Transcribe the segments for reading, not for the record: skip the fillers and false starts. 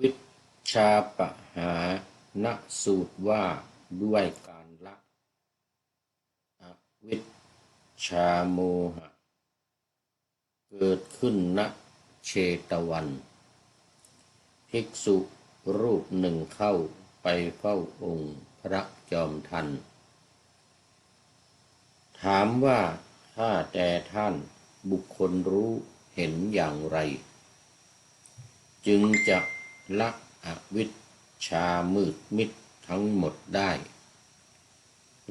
วิชชาปหาณสูตรว่าด้วยการละอวิชชาโมหะเกิดขึ้นณเชตวันภิกษุรูปหนึ่งเข้าไปเฝ้าองค์พระจอมทันถามว่าข้าแต่ท่านบุคคลรู้เห็นอย่างไรจึงจะละอวิชชามืดมิดทั้งหมดได้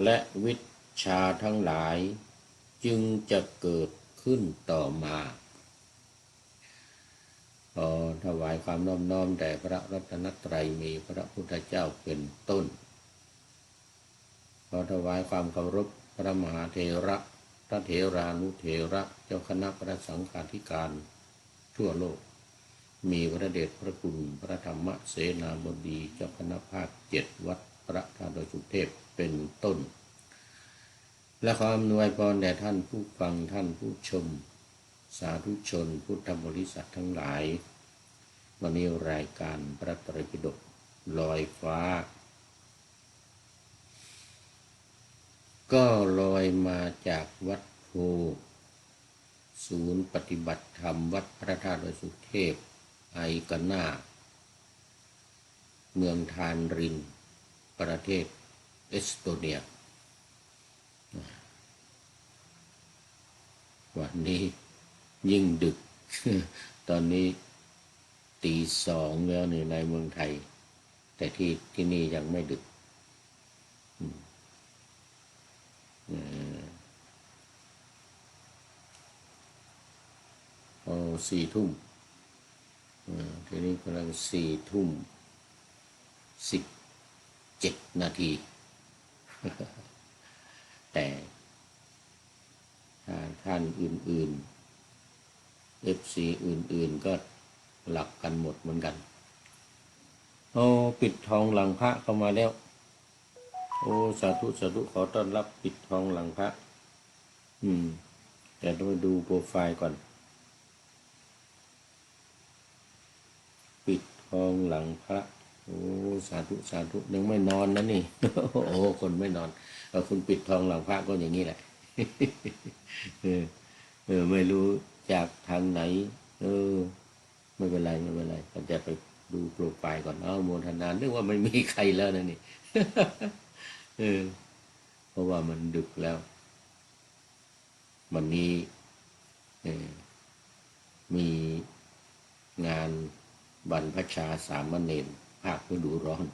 และวิชชาทั้งหลายจึงจะเกิดขึ้นต่อมาขอถวายความน้อมแด่พระรัตนตรัยมีพระพุทธเจ้าเป็นต้นขอถวายความเคารพพระมหาเถระพระเถรานุเถระเจ้าคณะพระสังฆาธิการทั่วโลกมีพระเดชพระคุณพระธรรมเสนาบดีเจ้าคณะภาค7วัดพระธาตุดอยสุเทพเป็นต้นและขออำนวยพรแด่ท่านผู้ฟังท่านผู้ชมสาธุชนพุทธบริษัททั้งหลายวันนี้รายการพระไตรปิฎกลอยฟ้าก็ลอยมาจากวัดโพศูนย์ปฏิบัติธรรมวัดพระธาตุดอยสุเทพไอกาน่าเมืองทานรินประเทศเอสโตเนียวันนี้ยิ่งดึก ตอนนี้2:00แล้วในเมืองไทยแต่ที่นี่ยังไม่ดึก4 ทุ่มทีนี้กำลัง4 ทุ่ม17 นาทีแต่ท่านอื่นๆ FC อื่นๆก็หลับกันหมดเหมือนกันปิดทองหลังพระเข้ามาแล้วสาธุสาธุขอต้อนรับปิดทองหลังพระแต่ต้องดูโปรไฟล์ก่อนปิดทองหลังพระสาธุสาธุยังไม่นอนนะนี่ คนไม่นอนคุณปิดทองหลังพระก็อย่างนี้แหละ ไม่รู้จากทางไหนไม่เป็นไรก็จะไปดูโปรไฟล์ก่อนโมทนานึกว่าไม่มีใครแล้วนะนี่ เพราะว่ามันดึกแล้ววันนี้มีงานบรรพชาสามเณรภาคฤดูร้อน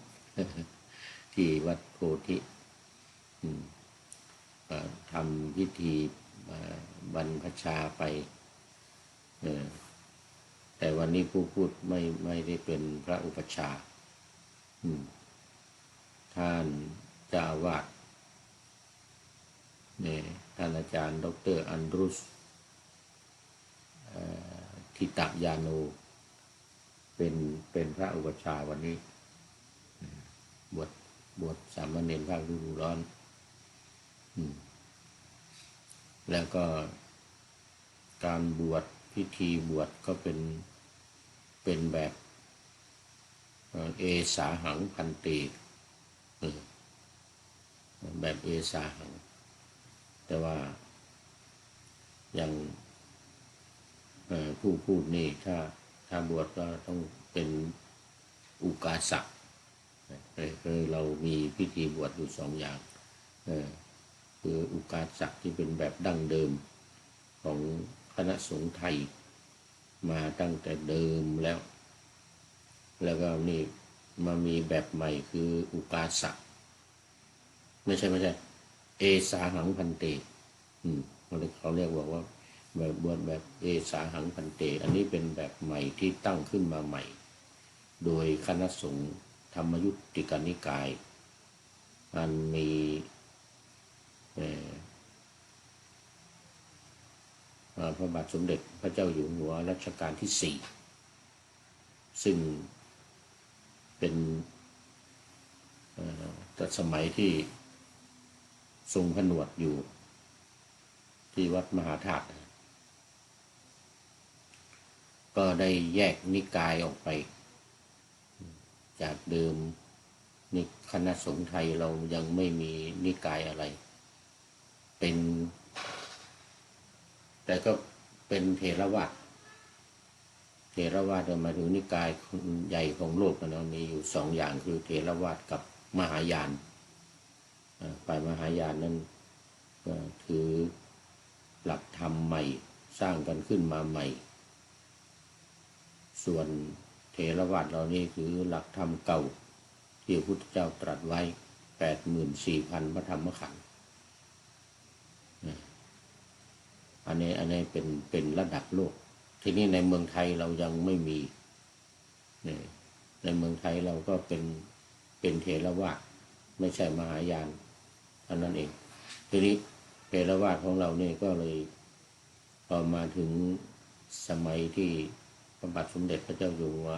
ที่วัดโพธิทำพิธีบรรพชาไปแต่วันนี้ผู้พูดไม่ได้เป็นพระอุปัชฌาย์ท่านเจ้าอาวาสท่านอาจารย์ดร.อันดรุสทิตยาโนเป็นพระอุปัชฌาย์วันนี้บวชสามเณรภาคฤดูร้อนแล้วก็การบวชพิธีบวชก็เป็นแบบเอสาหังพันเตแบบเอสาหังแต่ว่าอย่างผู้พูดนี่ถ้าบวชก็ต้องเป็นอุกาสะคือเรามีพิธีบวชอยู่2 อย่างคืออุกาสะที่เป็นแบบดั้งเดิมของคณะสงฆ์ไทยมาตั้งแต่เดิมแล้วก็นี่มามีแบบใหม่คืออุกาสะไม่ใช่เอสาหังพันเตเขาเรียกว่าแบบบวชแบบเอสาหังพันเตอันนี้เป็นแบบใหม่ที่ตั้งขึ้นมาใหม่โดยคณะสงฆ์ธรรมยุติกนิกายอันมีพระบาทสมเด็จพระเจ้าอยู่หัวรัชกาลที่4ซึ่งเป็นแต่สมัยที่ทรงผนวดอยู่ที่วัดมหาธาตุก็ได้แยกนิกายออกไป จากเดิมนี่คณะสงฆ์ไทยเรายังไม่มีนิกายอะไรเป็นแต่ก็เป็นเถรวาทหมายถึงนิกายใหญ่ของโลกนะมีอยู่สองอย่างคือเถรวาทกับมหายานฝ่ายมหายานนั้นก็ถือหลักธรรมใหม่สร้างกันขึ้นมาใหม่ส่วนเถรวาทเรานี่คือหลักธรรมเก่าที่พระพุทธเจ้าตรัสไว้ 84,000 พระธรรมขันธ์อันนี้เป็นระดับโลกทีนี้ในเมืองไทยเรายังไม่มีในเมืองไทยเราก็เป็นเถรวาทไม่ใช่มหายานเท่านั้นเองทีนี้เถรวาทของเราเนี่ยก็เลยพอมาถึงสมัยที่พระบาทสมเด็จพระเจ้าอยู่หัว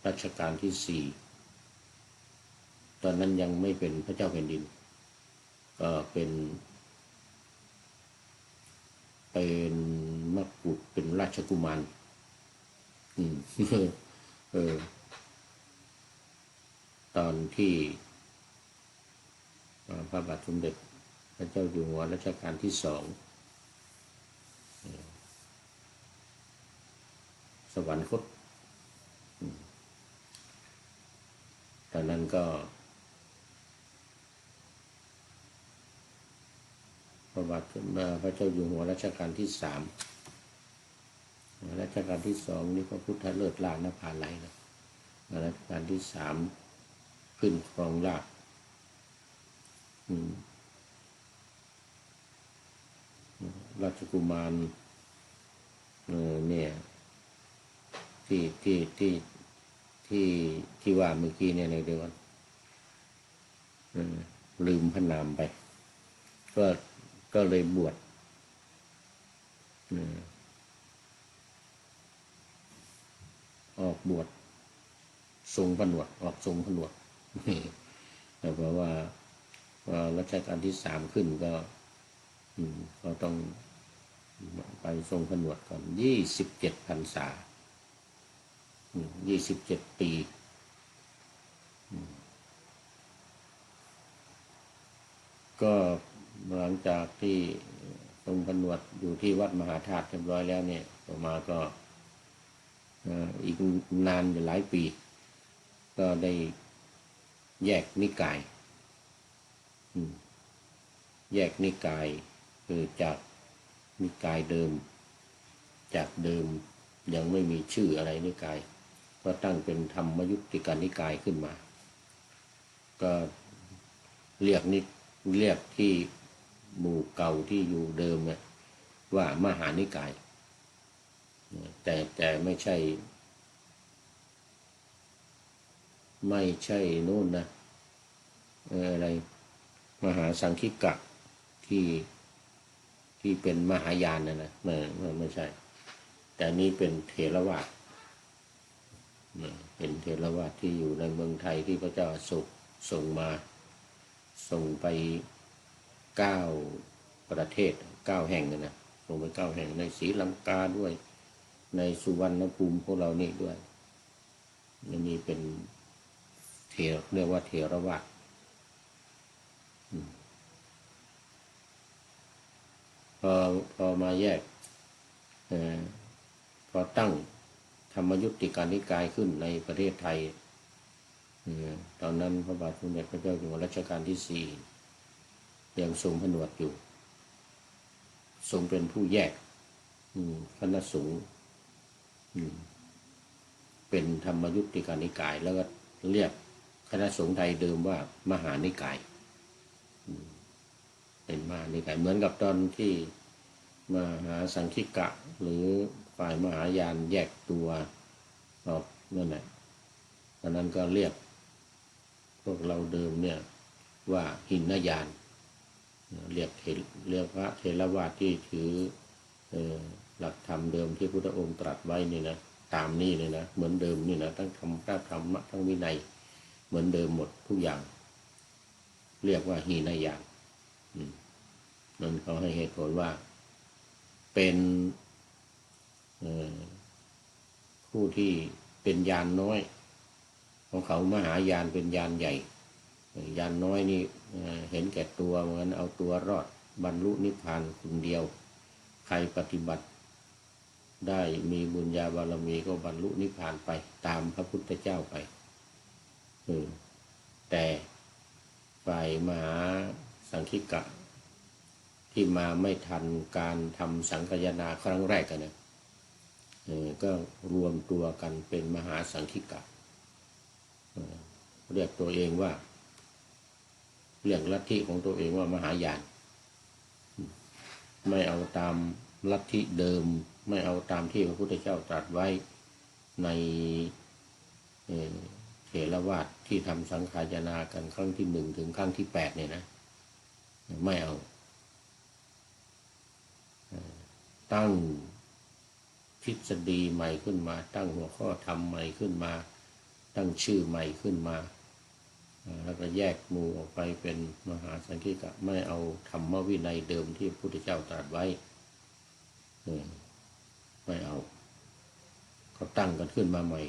รัชกาลที่ 4ตอนนั้นยังไม่เป็นพระเจ้าแผ่นดินก็เป็นมกุฎเป็นราชกุมารตอนที่พระบาทสมเด็จพระเจ้าอยู่หัวรัชกาลที่ 2สวรรคตตอนนั้นก็พระบาทพระเจ้าอยู่หัวรัชกาลที่ 3รัชกาลที่ 2นี่พระพุทธเลิศลานภาลัยนะรัชกาลที่ 3ขึ้นครองราชย์ราชกุมารเนี่ยที่ว่าเมื่อกี้เนี่ยในเดือนลืมพระนามไปก็เลยบวชออกบวชทรงผนวดออกทรงผนวดเพราะว่ารัชกาลที่ 3ขึ้นก็ต้องไปทรงผนวดก่อน27 พรรษา27 ปีก็หลังจากที่ทรงผนวดอยู่ที่วัดมหาธาตุเรียบร้อยแล้วเนี่ยต่อมาก็อีกนานหลายปีก็ได้แยกนิกายคือจากนิกายเดิมจากเดิมยังไม่มีชื่ออะไรนิกายก็ตั้งเป็นธรรมยุติกนิกายขึ้นมาก็เรียกที่หมู่เก่าที่อยู่เดิมเนี่ยว่ามหานิกายแต่ไม่ใช่โน่นนะอะไรมหาสังคิกะที่เป็นมหายานนะไม่ใช่แต่นี้เป็นเถรวาทเป็นเถรวาทที่อยู่ในเมืองไทยที่พระเจ้าอโศกส่งไป9 ประเทศ9 แห่งนะส่งไป9 แห่งในศรีลังกาด้วยในสุวรรณภูมิของเรานี่ด้วยนี่เป็นเรียกว่าเถรวาทพอมาแยกพอตั้งธรรมยุติกนิกายขึ้นในประเทศไทยตอนนั้นพระบาทสมเด็จพระเจ้าอยู่หัวรัชกาลที่ 4ยังทรงผนวดอยู่ทรงเป็นผู้แยกคณะสงฆ์เป็นธรรมยุติกนิกายแล้วก็เรียกคณะสงฆ์ไทยเดิมว่ามหานิกายเป็นมหานิกายเหมือนกับตอนที่มหาสังคิกะหรือฝ่ายมหายานแยกตัวออกนั่นแหละตอนนั้นก็เรียกพวกเราเดิมเนี่ยว่าหินยานเรียกพระเถรวาทที่ถือหลักธรรมเดิมที่พุทธองค์ตรัสไว้นี่นะตามนี่เลยนะเหมือนเดิมนี่นะทั้งธรรมทั้งวินัยเหมือนเดิมหมดทุกอย่างเรียกว่าหินยานนั่นเขาให้เหตุผลว่าเป็นผู้ที่เป็นญาณน้อย ของเขามหายานเป็นยานใหญ่ยานน้อยนี่เห็นแก่ตัวเหมือนเอาตัวรอดบรรลุนิพพานคนเดียวใครปฏิบัติได้มีบุญญาบารมีก็บรรลุนิพพานไปตามพระพุทธเจ้าไปแต่ฝ่ายมหาสังคิกะที่มาไม่ทันการทำสังคายนาครั้งแรกกันเนี่ยก็รวมตัวกันเป็นมหาสังคิกะเรียกตัวเองว่าเรียกลัทธิของตัวเองว่ามหายานไม่เอาตามลัทธิเดิมไม่เอาตามที่พระพุทธเจ้าตรัสไว้ในเถรวาทที่ทำสังฆายนากันครั้งที่1ถึงครั้งที่8เนี่ยนะไม่เอาตั้งทฤษฎีใหม่ขึ้นมาตั้งหัวข้อธรรมใหม่ขึ้นมาตั้งชื่อใหม่ขึ้นมาแล้วก็แยกหมู่ออกไปเป็นมหาสังคิกะไม่เอาธรรมวินัยเดิมที่พระพุทธเจ้าตรัสไว้ไม่เอาเขาตั้งกันขึ้นมาใหม่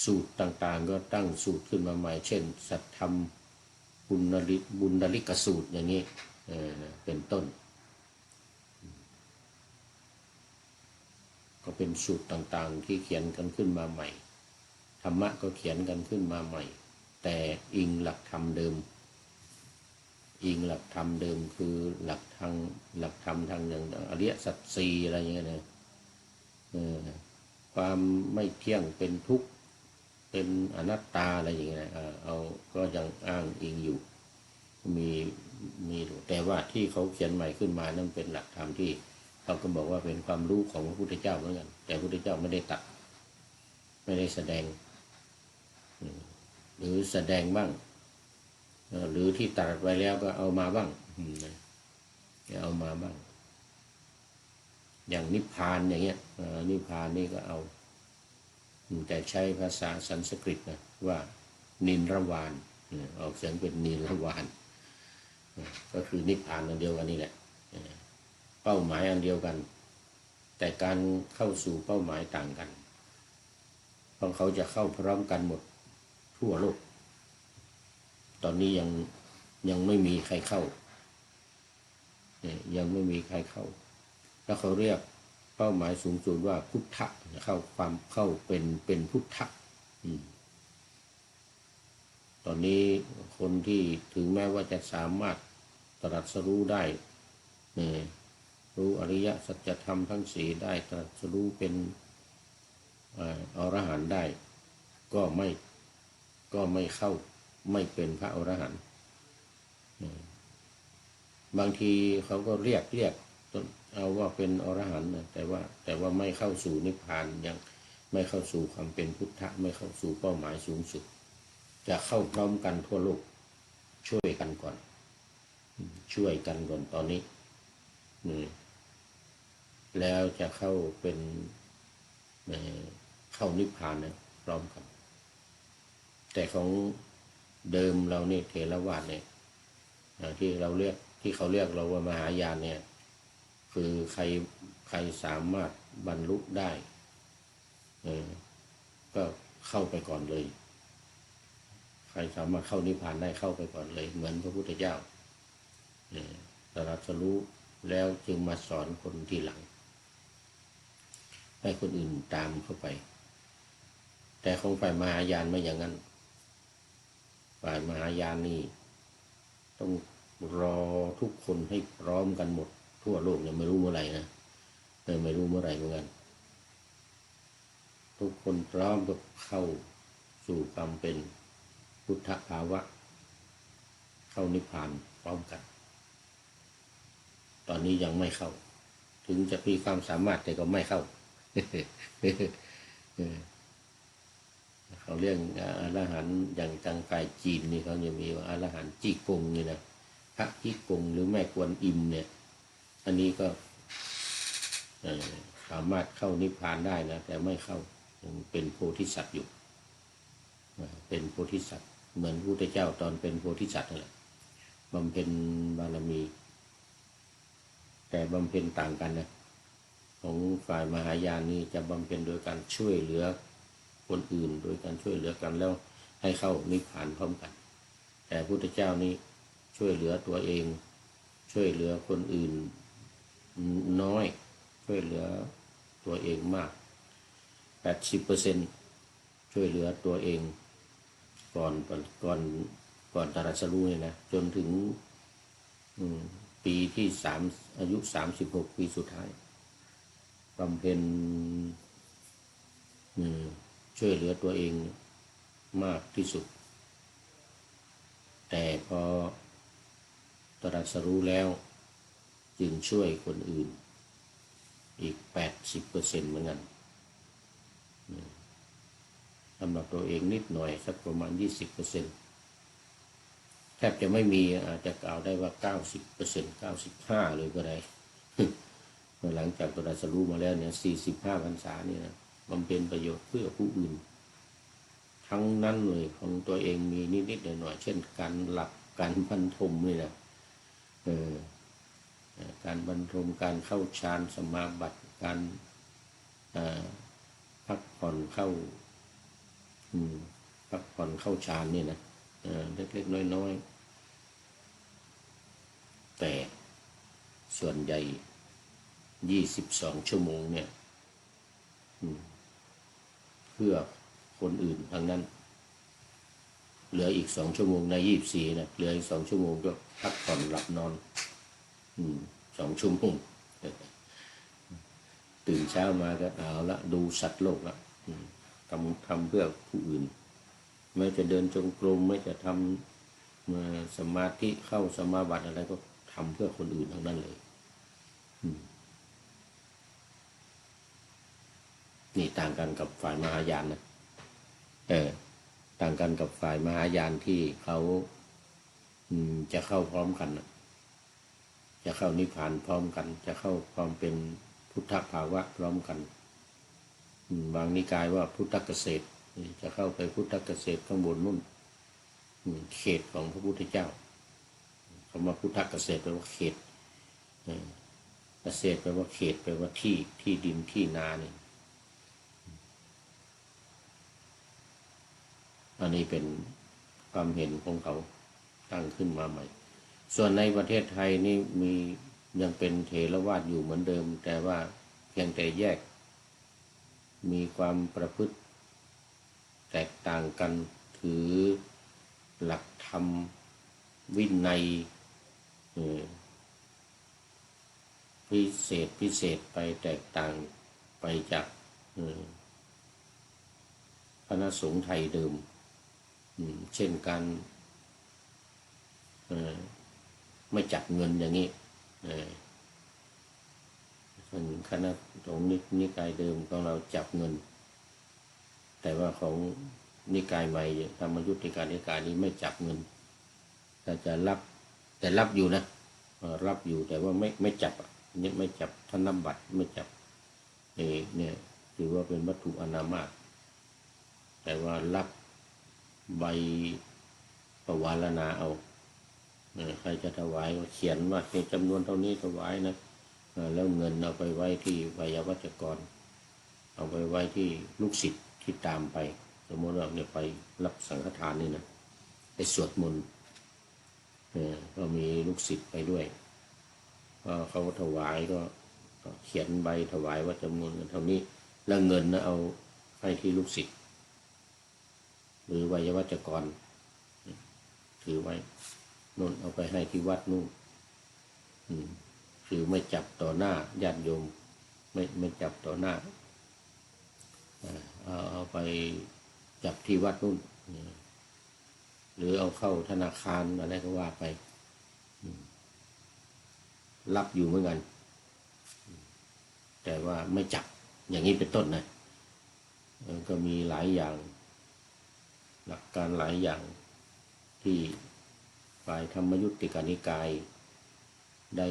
สูตรต่างๆก็ตั้งสูตรขึ้นมาใหม่เช่นสัทธรรมบุญดลิกสูตรอย่างนี้เป็นต้นก็เป็นสูตรต่างๆที่เขียนกันขึ้นมาใหม่ธรรมะก็เขียนกันขึ้นมาใหม่แต่อิงหลักธรรมเดิมอิงหลักธรรมเดิมคือหลักธรรมทางอย่างอริยสัจสี่อะไรอย่างเงี้ยนะความไม่เที่ยงเป็นทุกข์เป็นอนัตตาอะไรอย่างเงี้ยเอาก็ยังอ้างอิงอยู่มีแต่ว่าที่เขาเขียนใหม่ขึ้นมานั่นเป็นหลักธรรมที่เขาก็บอกว่าเป็นความรู้ของพระพุทธเจ้าเหมือนกันแต่พระพุทธเจ้าไม่ได้ตัดไม่ได้แสดงหรือแสดงบ้างหรือที่ตัดไว้แล้วก็เอามาบ้างเอามาบ้างอย่างนิพพานอย่างเงี้ยนิพพานนี่ก็เอาแต่ใช้ภาษาสันสกฤตนะว่านิรวานออกเสียงเป็นนิรวานก็คือนิพพานอันเดียวกันนี่แหละเป้าหมายอันเดียวกันแต่การเข้าสู่เป้าหมายต่างกันเพราะเขาจะเข้าพร้อมกันหมดทั่วโลกตอนนี้ยังไม่มีใครเข้ายังไม่มีใครเข้าแล้วเขาเรียกเป้าหมายสูงสุดว่าพุทธะเข้าเป็นพุทธะตอนนี้คนที่ถึงแม้ว่าจะสามารถตรัสรู้ได้รู้อริยสัจธรรมทั้งสี่ได้ตรัสรู้เป็นอรหันต์ได้ก็ไม่เข้าไม่เป็นพระอรหันต์บางทีเขาก็เรียกเอาว่าเป็นอรหันต์แต่ว่าไม่เข้าสู่นิพพานยังไม่เข้าสู่ความเป็นพุทธะไม่เข้าสู่เป้าหมายสูงสุดจะเข้าพร้อมกันทั่วโลกช่วยกันก่อนตอนนี้แล้วจะเข้าเป็นเข้านิพพานนะพร้อมกันแต่ของเดิมเราเนี่ยเถรวาทเนี่ยที่เขาเรียกเราว่ามหายานเนี่ยคือใครสามารถบรรลุได้ก็เข้าไปก่อนเลยใครสามารถเข้านิพพานได้เข้าไปก่อนเลยเหมือนพระพุทธเจ้าตรัสรู้แล้วจึงมาสอนคนทีหลังให้คนอื่นตามเข้าไปแต่ของฝ่ายมหายานไม่อย่างนั้นฝ่ายมหายานนี่ต้องรอทุกคนให้พร้อมกันหมดทั่วโลกยังไม่รู้เมื่อไหร่นะไม่รู้เมื่อไหร่เหมือนกันทุกคนพร้อมก็เข้าสู่ความเป็นพุทธภาวะเข้านิพพานพร้อมกันตอนนี้ยังไม่เข้าถึงจะมีความสามารถแต่ก็ไม่เข้า เขาเรียกอรหันต์อย่างทางฝ่ายจีนนี่เขาจะมีว่าอรหันต์จี้กงนี่นะพระจี้กงหรือแม่กวนอิมเนี่ยอันนี้ก็สามารถเข้านิพพานได้นะแต่ไม่เข้ายังเป็นโพธิสัตว์อยู่เป็นโพธิสัตว์เหมือนพระพุทธเจ้าตอนเป็นโพธิสัตว์นั่นแหละบำเพ็ญบารมีแต่บำเพ็ญต่างกันนะของฝ่ายมหายานนี่จะบำเพ็ญโดยการช่วยเหลือ คนอื่นโดยการช่วยเหลือกันแล้วให้เข้านิพพานพร้อมกันแต่พุทธเจ้านี้ช่วยเหลือตัวเองช่วยเหลือคนอื่นน้อยช่วยเหลือตัวเองมาก 80%ช่วยเหลือตัวเองก่อนก่อนก่อนตรัสรู้เนี่ยนะจนถึงปีที่อายุ36 ปีสุดท้ายบำเพ็ญช่วยเหลือตัวเองมากที่สุดแต่พอตรัสรู้แล้วจึงช่วยคนอื่นอีก 80%เหมือนกันสำหรับตัวเองนิดหน่อยสักประมาณ 20%แทบจะไม่มีอาจจะกล่าวได้ว่า 90% 95เลยก็ได้ หลังจากตรัสรู้มาแล้วเนี่ย45 พรรษาเนี่ยนะบำเพ็ญประโยชน์เพื่อผู้อื่นทั้งนั้นเลยของตัวเองมีนิดๆหน่อยๆเช่นการหลับการบรรทมนี่นะการบรรทมการเข้าฌานสมาบัติการพักผ่อนเข้าฌานนี่นะเล็กๆน้อยๆแต่ส่วนใหญ่22 ชั่วโมงเนี่ยเพื่อคนอื่นทั้งนั้นเหลืออีก2 ชั่วโมงใน24นะเหลืออีก2 ชั่วโมงก็พักผ่อนหลับนอน2 ชั่วโมงตื่นเช้ามาก็เอาละดูสัตว์โลกละทำเพื่อผู้อื่นไม่จะเดินจงกรมไม่จะทำสมาธิเข้าสมาบัติอะไรก็ทำเพื่อคนอื่นทั้งนั้นเลยนี่ต่างกันกับฝ่ายมหายานนะต่างกันกับฝ่ายมหายานที่เขาจะเข้าพร้อมกันจะเข้านิพพานพร้อมกันจะเข้าความเป็นพุทธภาวะพร้อมกันบางนิกายว่าพุทธเกษตรจะเข้าไปพุทธเกษตรข้างบนนู่นเขตของพระพุทธเจ้าคำว่าพุทธเกษตรแปลว่าเขตเกษตรแปลว่าเขตแปลว่าที่ดินที่นาเนี่ยอันนี้เป็นความเห็นของเขาตั้งขึ้นมาใหม่ส่วนในประเทศไทยนี่ยังเป็นเถรวาทอยู่เหมือนเดิมแต่ว่าเพียงแต่แยกมีความประพฤติแตกต่างกันถือหลักธรรมวินัยพิเศษไปแตกต่างไปจากคณะสงฆ์ไทยเดิมเช่นการไม่จับเงินอย่างนี้คณะสงฆ์นิกายเดิมของเราจับเงินแต่ว่าของนิกายใหม่ธรรมยุทธิการนิกายนี้ไม่จับเงินแต่จะรับแต่รับอยู่นะรับอยู่แต่ว่าไม่จับเนี่ยไม่จับธนบัตรไม่จับเนี่ยถือว่าเป็นวัตถุอนามาตแต่ว่ารับใบประวารณาเอาใครจะถวายก็เขียนว่าในจำนวนเท่านี้ถวายนะแล้วเงินเอาไปไว้ที่ไวยาวัจกรเอาไปไว้ที่ลูกศิษย์ที่ตามไปสมมติว่าเนี่ยไปรับสังฆทานนี่นะไปสวดมนต์ก็มีลูกศิษย์ไปด้วยเขาถวายก็เขียนใบถวายว่าจำนวนเงินเท่านี้แล้วเงินนะเอาให้ที่ลูกศิษย์หรือไวยาวัจกรถือไว้นู่นเอาไปให้ที่วัดนู่นคือไม่จับต่อหน้าญาติโยมไม่จับต่อหน้าเอาไปจับที่วัดนู่นหรือเอาเข้าธนาคารอะไรก็ว่าไปรับอยู่เหมือนกันแต่ว่าไม่จับอย่างนี้เป็นต้นนะก็มีหลายอย่างหลักการหลายอย่างที่ฝ่ายธรรมยุทธิการนิกายได้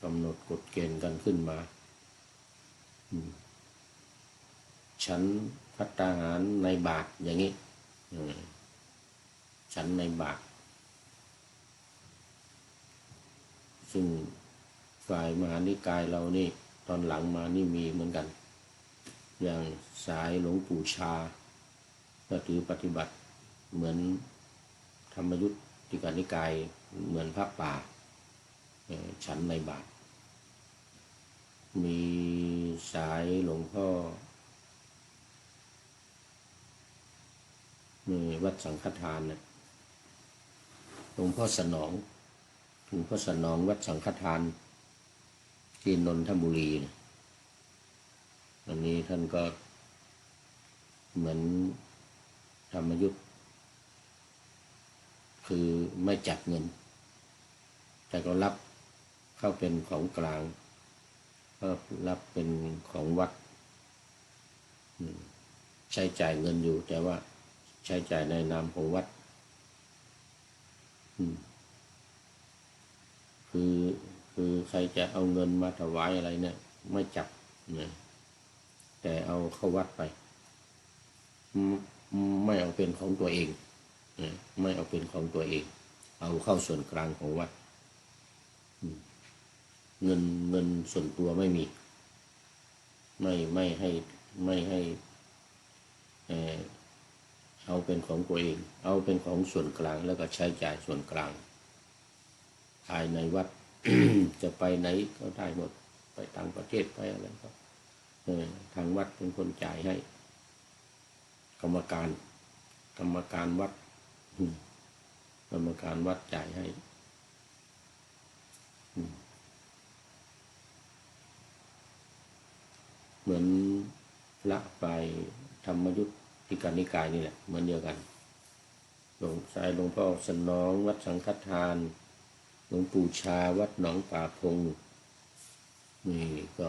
กำหนดกฎเกณฑ์กันขึ้นมาฉันภัตตาหารในบาตรอย่างนี้ฉันในบาตรซึ่งฝ่ายมหานิกายเรานี่ตอนหลังมานี่มีเหมือนกัน อย่างสายหลวงปู่ชาก็ถือปฏิบัติเหมือนธรรมยุติกานิกายเหมือนพระป่าฉันในบาตรมีสายหลวงพ่อวัดสังฆทานเนี่ยหลวงพ่อสนองวัดสังฆทานที่นนทบุรีเนี่ยอันนี้ท่านก็เหมือนธรรมยุทธคือไม่จับเงินแต่ก็รับเข้าเป็นของกลางก็รับเป็นของวัดใช้จ่ายเงินอยู่แต่ว่าใช้จ่ายในนามของวัดคือใครจะเอาเงินมาถวายอะไรเนี่ยไม่จับนะแต่เอาเข้าวัดไปไม่เอาเป็นของตัวเองไม่เอาเป็นของตัวเองเอาเข้าส่วนกลางของวัดเงินส่วนตัวไม่มีไม่ให้เอาเป็นของตัวเองเอาเป็นของส่วนกลางแล้วก็ใช้จ่ายส่วนกลางภายในวัด จะไปไหนก็ได้หมดไปต่างประเทศไปอะไรก็ทางวัดเป็นคนจ่ายให้กรรมการวัดกรรมการวัดจ่ายให้เหมือนละไปธรรมยุติกานิกายนี่แหละเหมือนเดียวกันหลวงสายหลวงพ่อสนองวัดสังฆทานหลวงปู่ชาวัดหนองป่าพงนี่ก็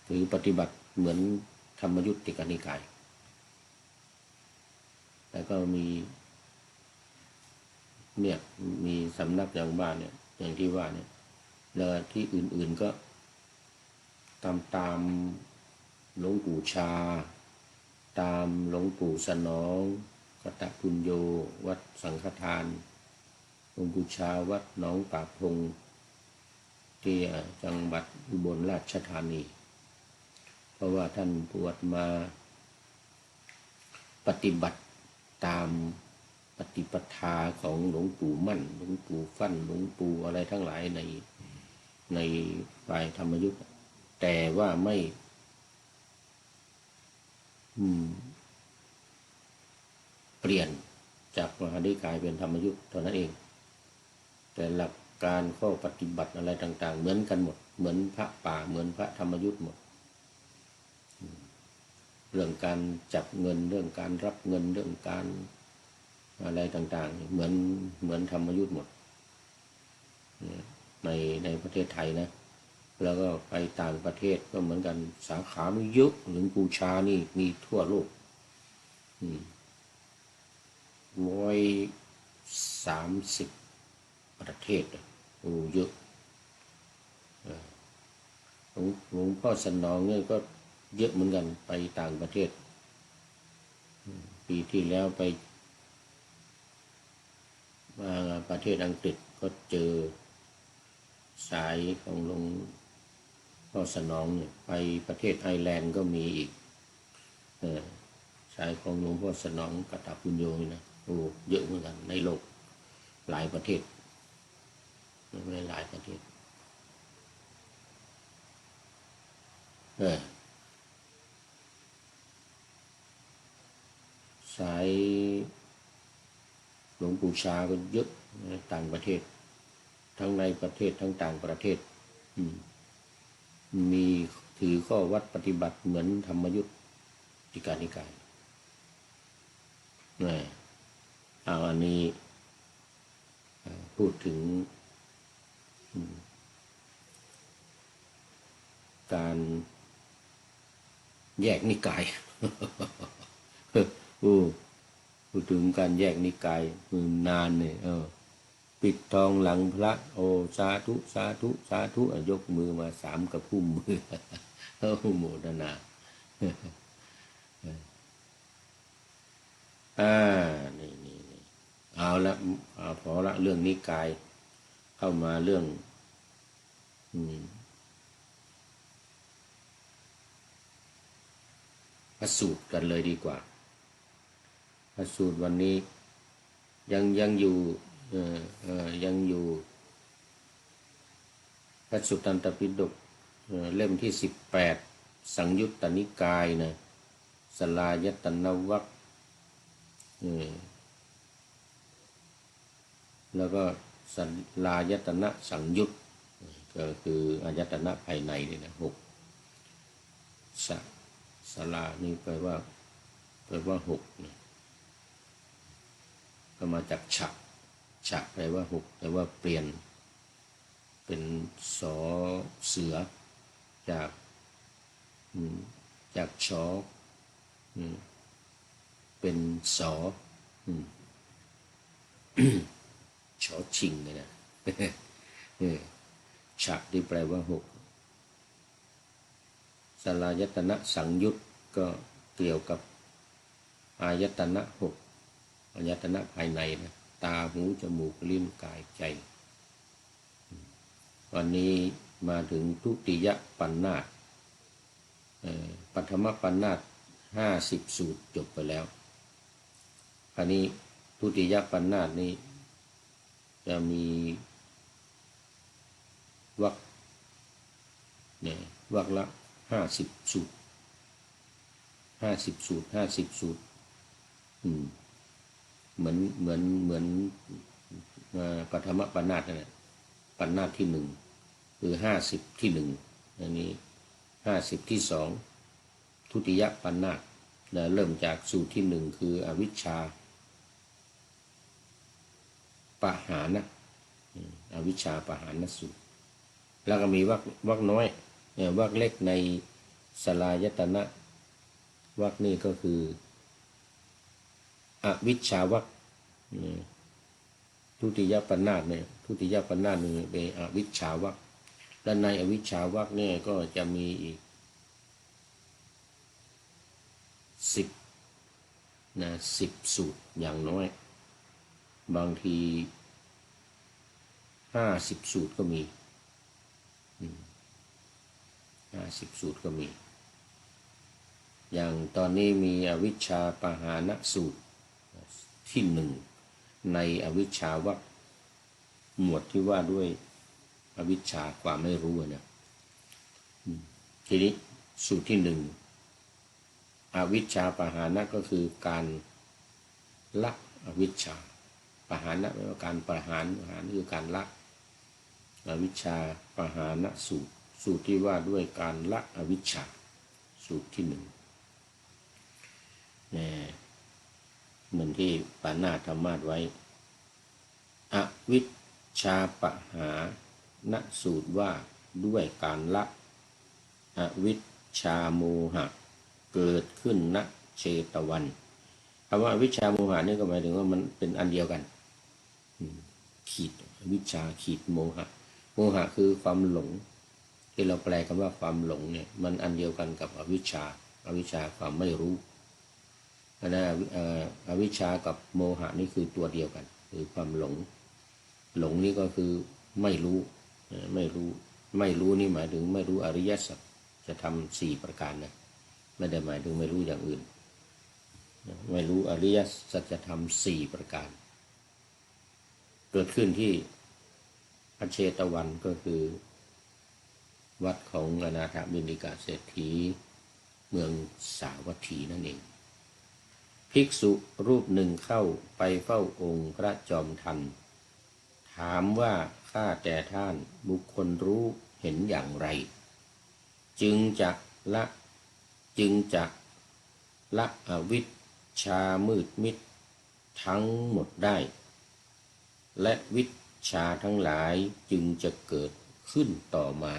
ถือปฏิบัติเหมือนธรรมยุติกานิกายแต่ก็มีเนี่ยมีสำนักอย่างบ้านเนี่ยอย่างที่ว่าเนี่ยแล้วที่อื่นๆก็ตามหลวงปู่ชาตามหลวงปู่สนองกตปุญโญวัดสังฆทานหลวงปู่ชาวัดหนองป่าพงที่จังหวัดอุบลราชธานีเพราะว่าท่านบวชมาปฏิบัติตามปฏิปทาของหลวงปู่มั่นหลวงปู่ฟั่นหลวงปู่อะไรทั้งหลายในฝ่ายธรรมยุทธ์แต่ว่าไม่เปลี่ยนจากมหานิกายเป็นธรรมยุทธ์เท่านั้นเองแต่หลักการข้อปฏิบัติอะไรต่างๆเหมือนกันหมดเหมือนพระป่าเหมือนพระธรรมยุทธ์หมดเรื่องการจับเงินเรื่องการรับเงินเรื่องการอะไรต่างๆเหมือนธรรมยุทธ์หมดในประเทศไทยนะแล้วก็ไปต่างประเทศก็เหมือนกันสาขาไม่เยอะหลวงปู่ชานี่มีทั่วโลก130ประเทศโอ้เยอะหลวงพ่อสนองเนี่ยก็เยอะเหมือนกันไปต่างประเทศปีที่แล้วไปมาประเทศอังกฤษก็เจอสายของหลวงพ่อสนองเนี่ยไปประเทศไอร์แลนด์ก็มีอีกสายของหลวงพ่อสนองกตปุญโญนะโอ้เยอะเหมือนกันในโลกหลายประเทศไม่หลายประเทศสายหลวงปู่ชาก็เยอะต่างประเทศทั้งในประเทศทั้งต่างประเทศมีถือข้อวัดปฏิบัติเหมือนธรรมยุติกานิกายอันนี้พูดถึงการแยกนิกายพูดถึงการแยกนิกายนานเนี่ยปิดทองหลังพระโอสาธุสาธุสาธุยกมือมา3 กระพุ่มมือโมทนานี่เอาละพอละเรื่องนิกายเข้ามาเรื่อง พระสูตรกันเลยดีกว่าพระสูตรวันนี้ยังอยู่ยังอยู่พระสุตตันตปิฎกเล่มที่18สังยุตตนิกายนะสลายตนวรรคแล้วก็สลายตนะสังยุตก็คืออายตนะภายในนี่นะ6สลานี่แปลว่า6นะก็มาจากฉะแปลว่า6แปลว่าเปลี่ยนเป็นสอเสือจากชอเป็นสอชอชิงเลยนะฉะที่แปลว่า6สลายตนะสังยุตก็เกี่ยวกับอายตนะ6อายตนะภายในนะตาหูจมูกลิ้นกายใจวันนี้มาถึงทุติยปัณณาสปฐมปัณณาส50สูตรจบไปแล้วคราวนี้ทุติยปัณณาสนี้จะมีวรรคเนี่ยวรรคละ50สูตร50สูตรเหมือนปฐมปัณณาสนั่นแหละปัณณาสที่1คือ50ที่1อันนี้50ที่2ทุติยปัณณาสเริ่มจากสูตรที่1คืออวิชชาปหานะอวิชชาปหานสูตรแล้วก็มีวรรคน้อยวรรคเล็กในสลายตนะวรรคนี้ก็คืออวิชชาวรรคทุติยปัณณาสเนี่ยทุติยปัณณาสนี่เป็นอวิชชาวรรคและในอวิชชาวรรคเนี่ยก็จะมีอีก10สูตรอย่างน้อยบางที50สูตรก็มี50สูตรก็มีอย่างตอนนี้มีอวิชชาปหานสูตรที่1ในอวิชชาวรรคหมวดที่ว่าด้วยอวิชชาความไม่รู้นะทีนี้สูตรที่1อวิชชาปหานะก็คือการละอวิชชาปหานะแปลว่าการประหารคือการละอวิชชาปหานสูตรที่ว่าด้วยการละอวิชชาสูตรที่1เหมือนที่ปานาธรรมาสไว้อวิชชาปหานสูตรว่าด้วยการละอวิชชาโมหะเกิดขึ้นณเชตวันคำว่าอวิชชาโมหะนี่ก็หมายถึงว่ามันเป็นอันเดียวกันขีดอวิชชาขีดโมหะคือความหลงที่เราแปลคำว่าความหลงเนี่ยมันอันเดียวกันกับอวิชชาความไม่รู้นะอวิชชากับโมหะนี่คือตัวเดียวกันคือความหลงนี่ก็คือไม่รู้นี่หมายถึงไม่รู้อริยสัจจะทำ4ประการนะไม่ได้หมายถึงไม่รู้อย่างอื่นไม่รู้อริยสัจธรรม4ประการเกิดขึ้นที่พระเชตวันก็คือวัดของอนาถบิณฑิกะเศรษฐีเมืองสาวัตถีนั่นเองภิกษุรูปหนึ่งเข้าไปเฝ้าองค์พระจอมทันถามว่าข้าแต่ท่านบุคคลรู้เห็นอย่างไรจึงจะละอวิชชามืดมิดทั้งหมดได้และวิชชาทั้งหลายจึงจะเกิดขึ้นต่อมา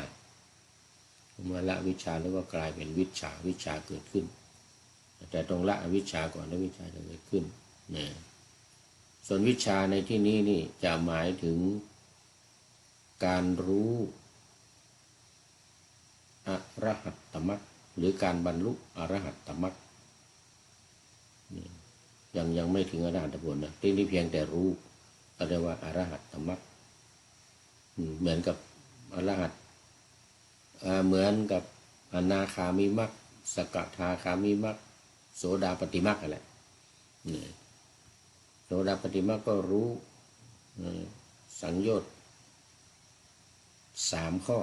เมื่อละวิชชาแล้วก็กลายเป็นวิชาเกิดขึ้นแต่ต้องละอวิชชาก่อนแล้ววิชชาจะเกิดขึ้นนะส่วนวิชชาในที่นี้นี่จะหมายถึงการรู้อรหัตตมรรคหรือการบรรลุอรหัตตมรรคยังไม่ถึงอรหัตผลนะที่นี่เพียงแต่รู้ก็เรียกว่าอรหัตตมรรคเหมือนกับอรหัตเหมือนกับอนาคามิมรรคสกทาคามิมรรค โสดาปฏิมรรคอะไรโสดาปฏิมรรคก็รู้สังโยชน์3 ข้อ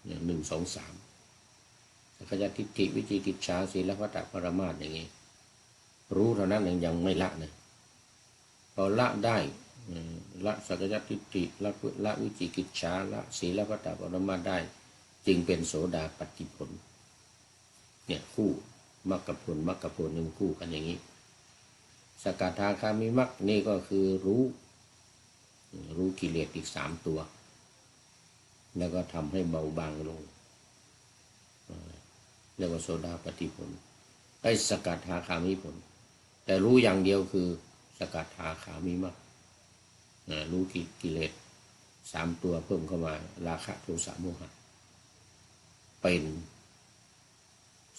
1 2 3สักยทิฏฐิวิจิกิจฉาศีลพัตตปรมาสอย่างนี้รู้เท่านั้นยังไม่ละนะพอละได้ละสักยทิฏฐิละวิจิกิจฉาละศีลพัตตปรมาสได้จึงเป็นโสดาปัตติผลเนี่ยคู่มรรคผลหนึ่งคู่กันอย่างนี้สกทาคามิมรรคนี่ก็คือรู้กิเลสอีก3 ตัวแล้วก็ทำให้เบาบางลงเรียกว่าโสดาปัตติผลได้สกทาคามิผลแต่รู้อย่างเดียวคือสกทาคามิมรรครู้กิเลส3 ตัวเพิ่มเข้ามาราคะโทสะโมหะเป็น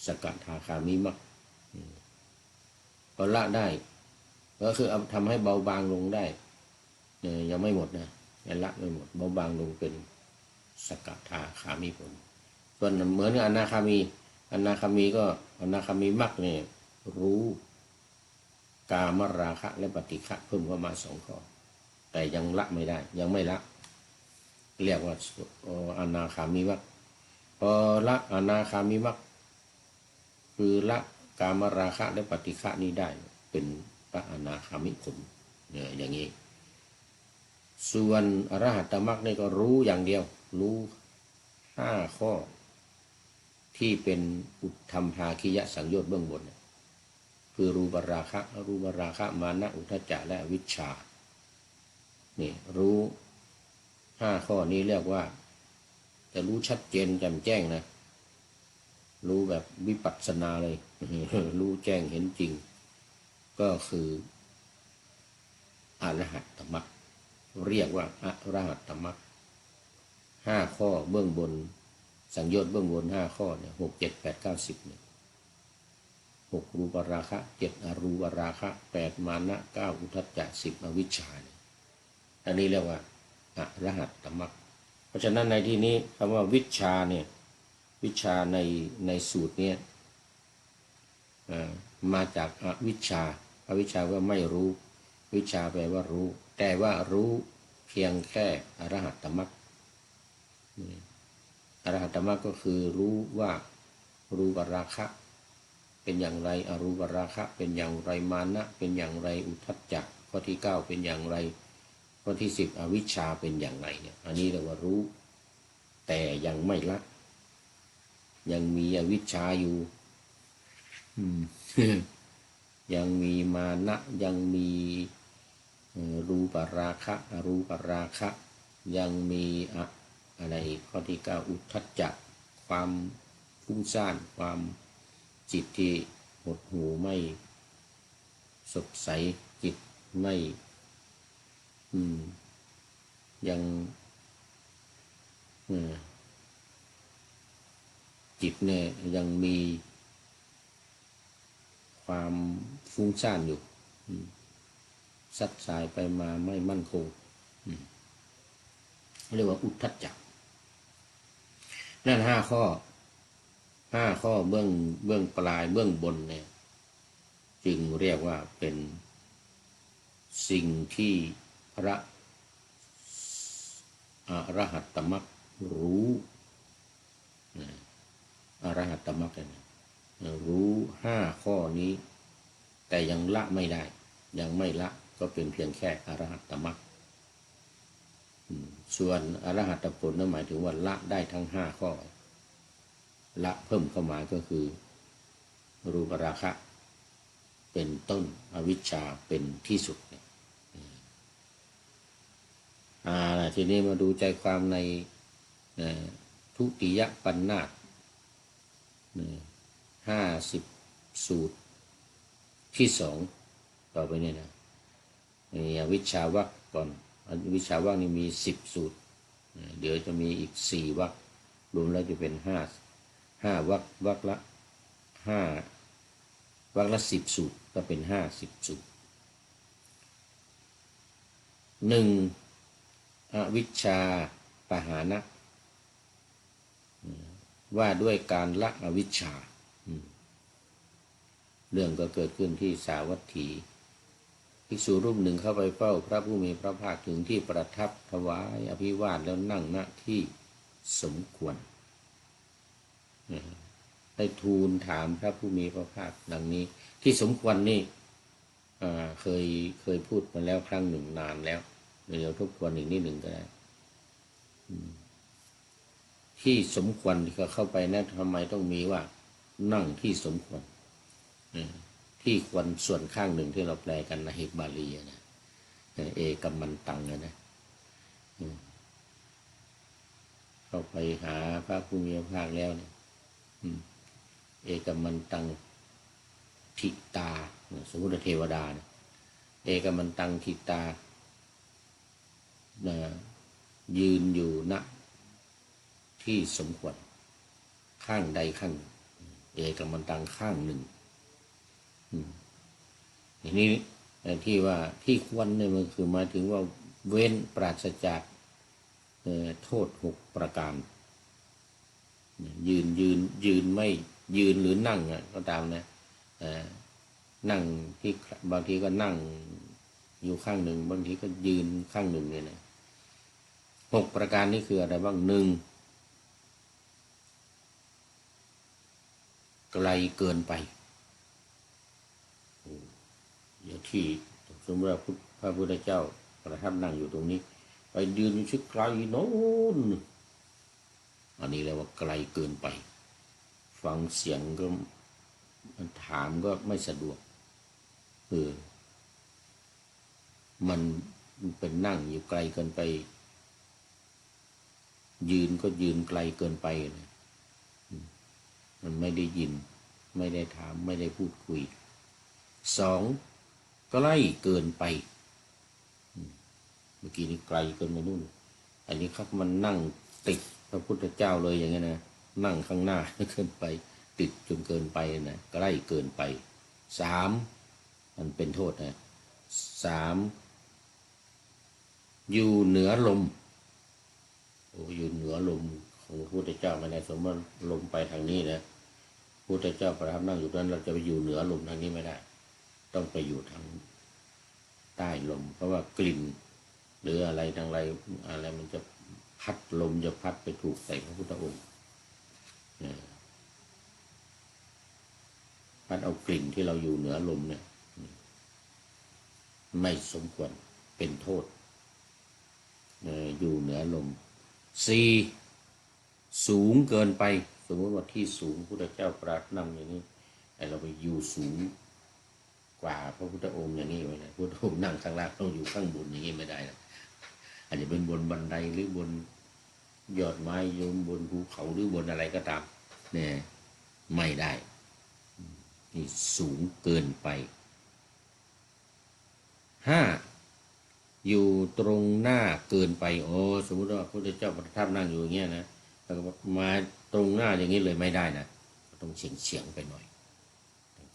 สกทาคามิมรรคพอละได้ก็คือทำให้เบาบางลงได้ยังไม่หมดนะยังละไม่หมดเบาบางลงเป็นสกทาคามิผลส่วนเหมือนอนาคามีก็อนาคามีมรรคเนี่ยรู้กามราคะและปฏิฆะเพิ่มเข้ามา2 ข้อแต่ยังละไม่ได้ยังไม่ละเรียกว่าอนาคามีมรรคพอละอนาคามีมรรคคือละกามราคะและปฏิฆะนี้ได้เป็นพระอนาคามิผลอย่างนี้ส่วนอรหัตตมรรคนี่ก็รู้อย่างเดียวรู้5 ข้อที่เป็นอุทธัมภาคิยสังโยชน์เบื้องบนคือรูปราคะมานะอุทธัจจะและอวิชชานี่รู้5 ข้อนี้เรียกว่าจะรู้ชัดเจนแจ่มแจ้งนะรู้แบบวิปัสสนาเลย รู้แจ้งเห็นจริงก็คืออรหัตตมรรคเรียกว่าอรหัตตมรรค5 ข้อเบื้องบนสังโยชน์เบื้องบน5 ข้อเนี่ย6 7 8 9 10เนี่ย6รูปราคะ7อรูปราคะ8มานะ9อุทธัจจะ10อวิชชาอันนี้เรียกว่าอรหัตตมรรคเพราะฉะนั้นในที่นี้คำว่าวิชาเนี่ยวิชาในสูตรนี้มาจากอวิชชาว่าไม่รู้วิชาแปลว่ารู้แต่ว่ารู้เพียงแค่อรหัตตมรรคอรหัตตมรรคก็คือรู้ว่ารูปราคะเป็นอย่างไรอรูปราคะเป็นอย่างไรมานะเป็นอย่างไรอุทธัจจะข้อที่9เป็นอย่างไรข้อที่10อวิชชาเป็นอย่างไรเนี่ยอันนี้เรียกว่ารู้แต่ยังไม่ละยังมีอวิชชาอยู่ ยังมีมานะยังมีรูปราคะอรูปราคะยังมีอะไรข้อที่9อุทธัจจะความฟุ้งซ่านความจิตที่หดหู่ไม่สดใสจิตไม่ยังจิตเนี่ยยังมีความฟุ้งซ่านอยู่ซัดสายไปมาไม่มั่นคงเรียกว่าอุทธัจจะนั่น5 ข้อเบื้องปลายเบื้องบนเนี่ยจึงเรียกว่าเป็นสิ่งที่พระอรหัตตมรรครู้อรหัตตมรรคเนี่ยรู้5 ข้อนี้แต่ยังละไม่ได้ยังไม่ละก็เป็นเพียงแค่อรหัตตมรรคส่วนอรหัตผลนั่นหมายถึงว่าละได้ทั้ง5 ข้อละเพิ่มเข้ามาก็คือรูปราคะเป็นต้นอวิชชาเป็นที่สุดเนี่ยทีนี้มาดูใจความในทุติยปัญนาถ50 สูตรที่ 2ต่อไปเนี่ยนะอวิชชาวรรคก่อนอวิชชาวรรคนี่มี10 สูตรเดี๋ยวจะมีอีก4 วรรครวมแล้วจะเป็น5 วรรคละ5 วรรคละ10 สูตรก็เป็น50 สูตร1อวิชชาปหานะว่าด้วยการละอวิชชา เรื่องก็เกิดขึ้นที่สาวัตถีภิกษุรูปหนึ่งเข้าไปเฝ้าพระผู้มีพระภาคถึงที่ประทับถวายอภิวาทแล้วนั่งณที่สมควรได้ทูลถามพระผู้มีพระภาคดังนี้ที่สมควรนี่เคยพูดมาแล้วครั้งหนึ่งนานแล้วเดี๋ยวทบทวนอีกนิดหนึ่งก็ได้ที่สมควรที่เข้าไปนะทำไมต้องมีว่านั่งที่สมควรที่ควรส่วนข้างหนึ่งที่เราแปลกันในบาลีนะเอกัมมันตังนะเข้าไปหาพระผู้มีพระภาคแล้วเนี่ยเอกัมมันตังทิตาสมมุติเทวดาเนี่ยเอกัมมันตังทิตายืนอยู่ณที่สมควรข้างใดข้างเอกัมมันตังข้างหนึ่งทีนี้ที่ว่าที่ควรเนี่ยมันคือหมายถึงว่าเว้นปราศจากโทษ6 ประการยืนไม่ยืนหรือนั่งก็ตามนะนั่งที่บางทีก็นั่งอยู่ข้างหนึ่งบางทีก็ยืนข้างหนึ่งเนี่ยนะ6 ประการนี้คืออะไรบ้าง1ไกลเกินไปอย่างที่สมมติว่าพระพุทธเจ้าประทับนั่งอยู่ตรงนี้ไปยืนอยู่ชิดไกลโน้นอันนี้เรียกว่าไกลเกินไปฟังเสียงก็ถามก็ไม่สะดวกมันเป็นนั่งอยู่ไกลเกินไปยืนก็ยืนไกลเกินไปนะมันไม่ได้ยินไม่ได้ถามไม่ได้พูดคุย2ใกล้เกินไปเมื่อกี้นี้ไกลเกินไปนู่นอันนี้ครับมันนั่งติดพระพุทธเจ้าเลยอย่างนี้นะนั่งข้างหน้าเกินไปติดจนเกินไปนะใกล้เกินไป3มันเป็นโทษนะ3อยู่เหนือลมอยู่เหนือลมของพระพุทธเจ้าไม่ได้สมมติลมไปทางนี้นะพระพุทธเจ้าประทับนั่งอยู่นั้นเราจะไปอยู่เหนือลมทางนี้ไม่ได้ต้องไปอยู่ทางใต้ลมเพราะว่ากลิ่นหรืออะไรทางอะไรมันจะพัดลมจะพัดไปถูกใส่พระพุทธองค์พัดเอากลิ่นที่เราอยู่เหนือลมเนี่ยไม่สมควรเป็นโทษอยู่เหนือลม4สูงเกินไปสมมติว่าที่สูงพระพุทธเจ้าประทับนั่งอย่างนี้แต่เราไปอยู่สูงกว่าพระพุทธองค์อย่างนี้ไม่ได้พระพุทธองค์นั่งข้างล่างต้องอยู่ข้างบนอย่างนี้ไม่ได้นะอาจจะเป็นบนบันไดหรือบนยอดไม้ยมบนภูเขาหรือบนอะไรก็ตามเนี่ยไม่ได้นี่สูงเกินไป5อยู่ตรงหน้าเกินไปสมมติว่าพระพุทธเจ้าประทับนั่งอยู่อย่างเงี้ยนะแล้วก็มาตรงหน้าอย่างนี้เลยไม่ได้นะต้องเฉียงไปหน่อย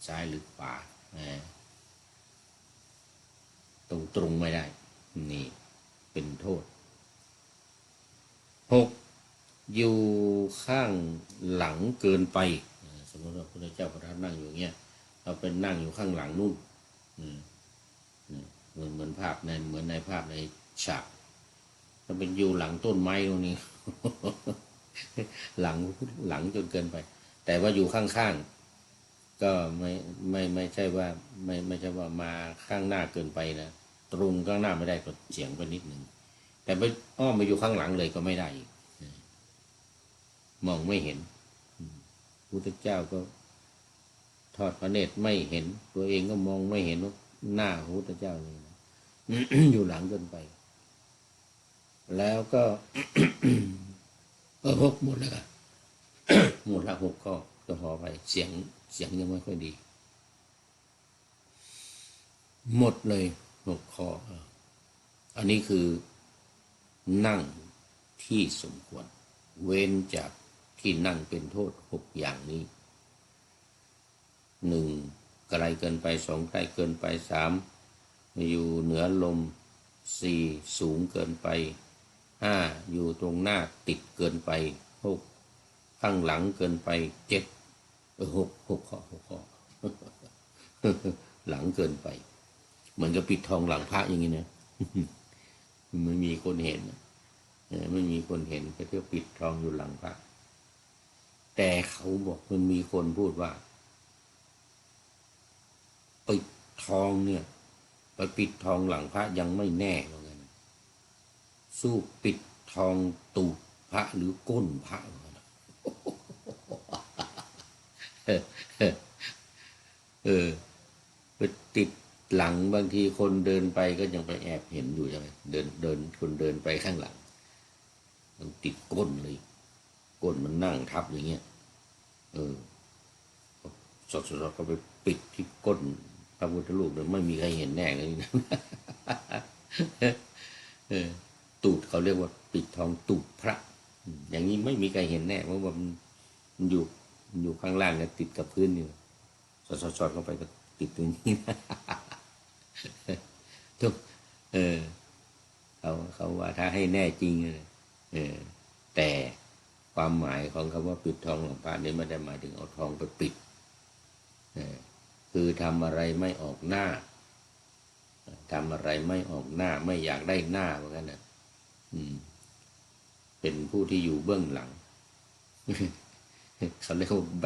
ซ้ายหรือขวาตรงไม่ได้นี่เป็นโทษ6อยู่ข้างหลังเกินไปสมมติว่าพระพุทธเจ้าประทับนั่งอยู่อย่างเงี้ยเราเป็นนั่งอยู่ข้างหลังนู่นเหมือนภาพเหมือนในภาพในฉากถ้าเป็นอยู่หลังต้นไม้ตรงนี้ หลังจนเกินไปแต่ว่าอยู่ข้างๆก็ไม่ใช่ว่าไม่ใช่ว่ามาข้างหน้าเกินไปนะตรงข้างหน้าไม่ได้ก็เฉียงไปนิดนึงแต่ไปอ้อมไปอยู่ข้างหลังเลยก็ไม่ได้มองไม่เห็นพุทธเจ้าก็ทอดพระเนตรไม่เห็นตัวเองก็มองไม่เห็นหน้าพระพุทธเจ้าเลยนะ อยู่หลังเกินไปแล้วก็ 6หมดแล้ว หมดละ6 ข้อก็พอไปเสียงยังไม่ค่อยดีหมดเลย6 ข้ออันนี้คือนั่งที่สมควรเว้นจากที่นั่งเป็นโทษ6อย่างนี้1ไกลเกินไป2ไกลเกินไป3อยู่เหนือลม4สูงเกินไป5อยู่ตรงหน้าติดเกินไป6ข้างหลังเกินไป7 6 ข้อ หลังเกินไปเหมือนกับปิดทองหลังพระอย่างนี้นะไม่มีคนเห็นไม่มีคนเห็นก็เที่ยวปิดทองอยู่หลังพระแต่เขาบอกมันมีคนพูดว่าปิดทองเนี่ยไปปิดทองหลังพระยังไม่แน่เหมือนกันสู้ปิดทองตูดพระหรือก้นพระเหมือนกันไปติดหลังบางทีคนเดินไปก็ยังไปแอบเห็นอยู่ใช่ไหมเดินคนเดินไปข้างหลังมันติดก้นเลยก้นมันนั่งทับอย่างเงี้ยสดๆก็ไปปิดที่ก้นพระพุทธรูปเลยไม่มีใครเห็นแน่เลยนะตูดเขาเรียกว่าปิดทองตูดพระอย่างนี้ไม่มีใครเห็นแน่เพราะว่ามันอยู่ข้างล่างเนี่ยติดกับพื้นอยู่สดๆเข้าไปก็ติดตรงนี้ทุกเขาว่าถ้าให้แน่จริงแต่ความหมายของคำว่าปิดทองหลวงพ่อนี่ไม่ได้หมายถึงเอาทองไปปิดคือทำอะไรไม่ออกหน้าทำอะไรไม่ออกหน้าไม่อยากได้หน้าเหมือนกันนะเป็นผู้ที่อยู่เบื้องหลังเขาเรียกว่าแ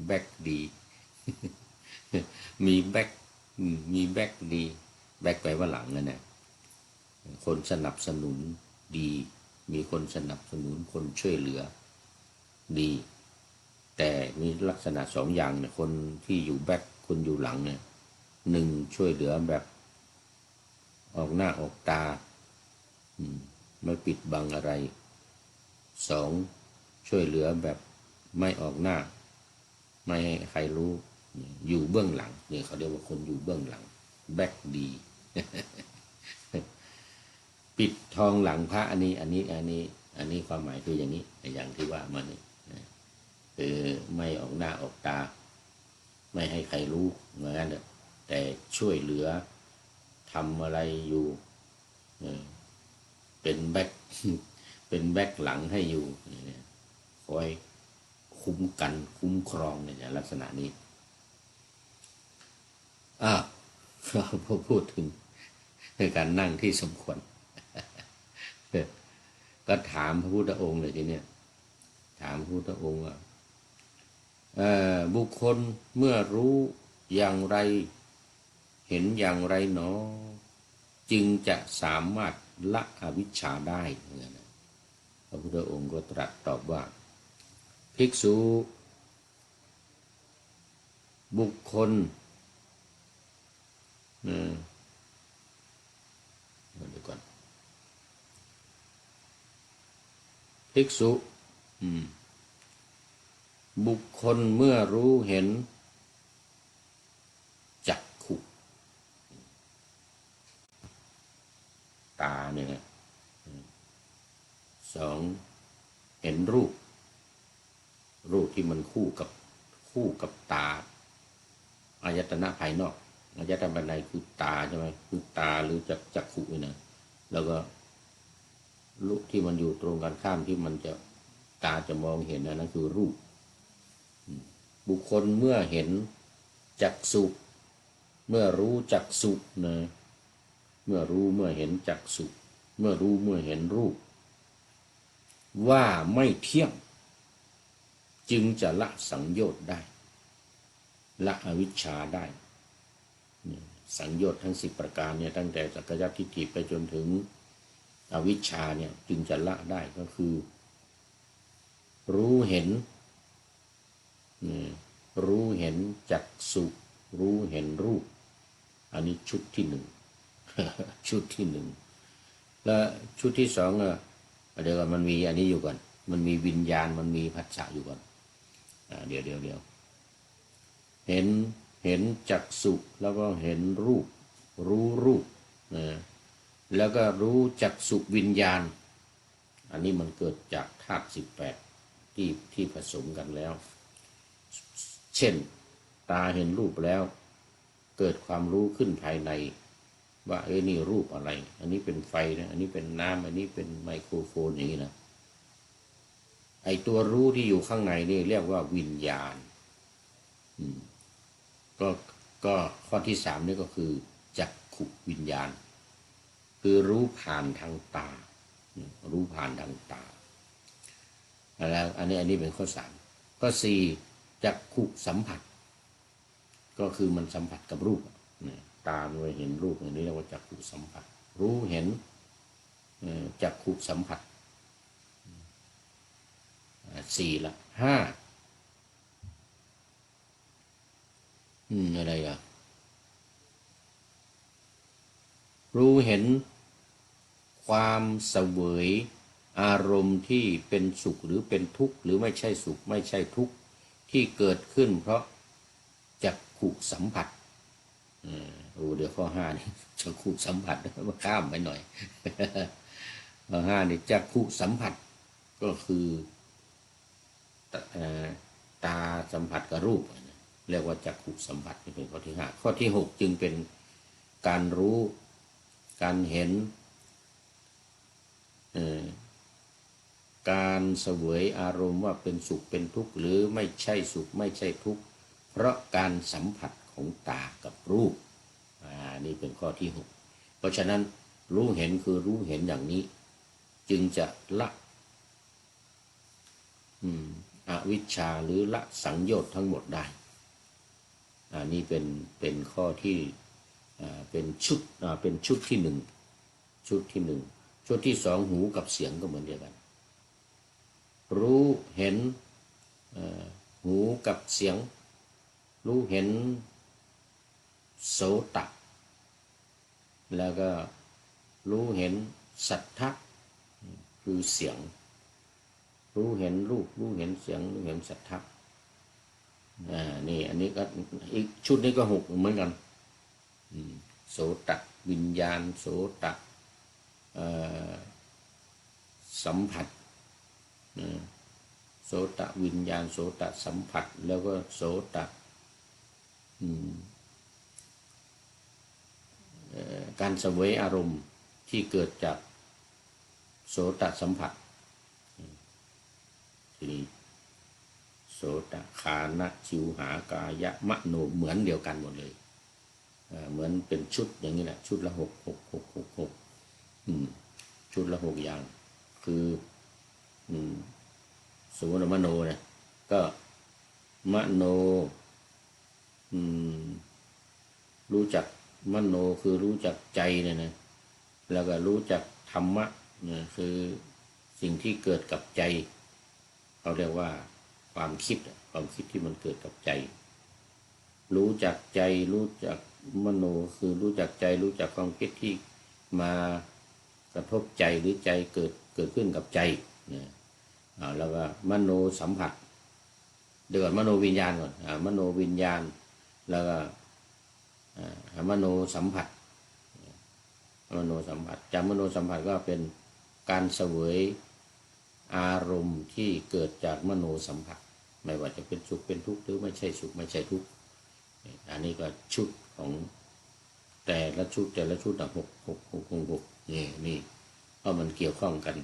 บ็คดีมีแบ็คดีแบ็คแปลว่าหลังนั่นแหละคนสนับสนุนดีมีคนสนับสนุนคนช่วยเหลือดีแต่มีลักษณะสองอย่างเนี่ยคนที่อยู่แบ็คคนอยู่หลังเนี่ยหนึ่งช่วยเหลือแบบออกหน้าออกตาไม่ปิดบังอะไรสองช่วยเหลือแบบไม่ออกหน้าไม่ให้ใครรู้อยู่เบื้องหลังเนี่ยเขาเรียกว่าคนอยู่เบื้องหลังแบ็คดี ปิดทองหลังพระอันนี้ความหมายคืออย่างนี้อย่างที่ว่ามันนี่คือไม่ออกหน้าออกตาไม่ให้ใครรู้เหมือนกันแต่ช่วยเหลือทำอะไรอยู่เป็นแบ็คหลังให้อยู่คอยคุ้มกันคุ้มครองเนี่ยลักษณะนี้พอพูดถึงการนั่งที่สมควรก็ถามพระพุทธองค์เลยทีเนี้ยถามพระพุทธองค์ว่าบุคคลเมื่อรู้อย่างไรเห็นอย่างไรหนอจึงจะสามารถละอวิชชาได้พระพุทธองค์ก็ตรัสตอบว่าภิกษุบุคคลเดี๋ยวก่อนภิกษุบุคคลเมื่อรู้เห็นจักขุตาเนี่ยนะสองเห็นรูปที่มันคู่กับตาอายตนะภายนอกอายตนะภายในคือตาใช่ไหมคือตาหรือจักขุนี่นะแล้วก็รูปที่มันอยู่ตรงกันข้ามที่มันจะตาจะมองเห็นนั่นคือรูปบุคคลเมื่อเห็นจักษุเมื่อรู้จักษุนะเมื่อรู้เมื่อเห็นจักษุเมื่อรู้เมื่อเห็นรูปว่าไม่เที่ยงจึงจะละสังโยชน์ได้ละอวิชชาได้สังโยชน์ทั้ง10ประการเนี่ยตั้งแต่สักกายทิฏฐิไปจนถึงอวิชชาเนี่ยจึงจะละได้ก็คือรู้เห็นจักษุรู้เห็นรูปอันนี้ชุดที่หนึ่ง ชุดที่หนึ่งแล้วชุดที่สองเดี๋ยวก่อนมันมีอันนี้อยู่ก่อนมันมีวิญญาณมันมีผัสสะอยู่ก่อนเดี๋ยวเห็นจักษุแล้วก็เห็นรูปรู้รูปแล้วก็รู้จักษุวิญญาณอันนี้มันเกิดจากธาตุ18ที่ผสมกันแล้วเช่นตาเห็นรูปแล้วเกิดความรู้ขึ้นภายในว่านี่รูปอะไรอันนี้เป็นไฟนะอันนี้เป็นน้ำอันนี้เป็นไมโครโฟนอย่างนี้นะไอตัวรู้ที่อยู่ข้างในนี่เรียกว่าวิญญาณก็ ก็ข้อที่สามนี่ก็คือจักขุวิญญาณคือรู้ผ่านทางตารู้ผ่านทางตาแล้วอันนี้เป็นข้อสามข้อสี่จักขุสัมผัสก็คือมันสัมผัสกับรูปตาเราเห็นรูปอย่างนี้เรียกว่าจักขุสัมผัสรู้เห็นจักขุสัมผัสสี่ละห้าอะไรอ่ะรู้เห็นความเสวยอารมณ์ที่เป็นสุขหรือเป็นทุกข์หรือไม่ใช่สุขไม่ใช่ทุกข์ที่เกิดขึ้นเพราะจักขุสัมผัสเดี๋ยวข้อห้านี่จักขุสัมผัสมาข้ามไปหน่อยข้อห้านี่จักขุสัมผัสก็คือตาสัมผัสกับรูปเรียกว่าจักขุสัมผัสนี่เป็นข้อที่ห้าข้อที่หกจึงเป็นการรู้การเห็นการเสวยอารมณ์ว่าเป็นสุขเป็นทุกข์หรือไม่ใช่สุขไม่ใช่ทุกข์เพราะการสัมผัสของตากับรูปนี่เป็นข้อที่หกเพราะฉะนั้นรู้เห็นคือรู้เห็นอย่างนี้จึงจะละอวิชชาหรือละสังโยชน์ทั้งหมดได้นี่เป็นข้อที่เป็นชุดที่หนึ่งชุดที่หนึ่งชุดที่สองหูกับเสียงก็เหมือนเดียวกันรู้เห็นหูกับเสียงรู้เห็นโสตะแล้วก็รู้เห็นสัทธะคือเสียงรู้เห็นรูปรู้เห็นเสียงรู้เห็นสัทธะนี่อันนี้ก็อีกชุดนี้ก็หกเหมือนกันโสตะวิญญาณโสตะสัมผัสโสตะวิญญาณโสตะสัมผัสแล้วก็โสตะการเสวยอารมณ์ที่เกิดจากโสตะสัมผัสทีนี้โสตะคานะชิวหากายะมโนเหมือนเดียวกันหมดเลยเหมือนเป็นชุดอย่างนี้แหละชุดละหกชุดละหกอย่างคือสมมติมโนเนี่ยก็มโนรู้จักมโนคือรู้จักใจเนี่ยนะแล้วก็รู้จักธรรมะเนี่ยคือสิ่งที่เกิดกับใจเขาเรียกว่าความคิดที่มันเกิดกับใจรู้จักใจรู้จักมโนคือรู้จักใจรู้จักความคิดที่มากระทบใจหรือใจเกิดขึ้นกับใจเนี่ยแล้วก็มโนสัมผัสเดี๋ยวก่อนมโนวิญญาณก่อนมโนวิญญาณแล้วก็มโนสัมผัสมโนสัมผัสจากมโนสัมผัสก็เป็นการเสวยอารมณ์ที่เกิดจากมโนสัมผัสไม่ว่าจะเป็นสุขเป็นทุกข์หรือไม่ใช่สุขไม่ใช่ทุกข์อันนี้ก็ชุดของแต่ละชุดหกนี่เพราะมันเกี่ยวข้องกัน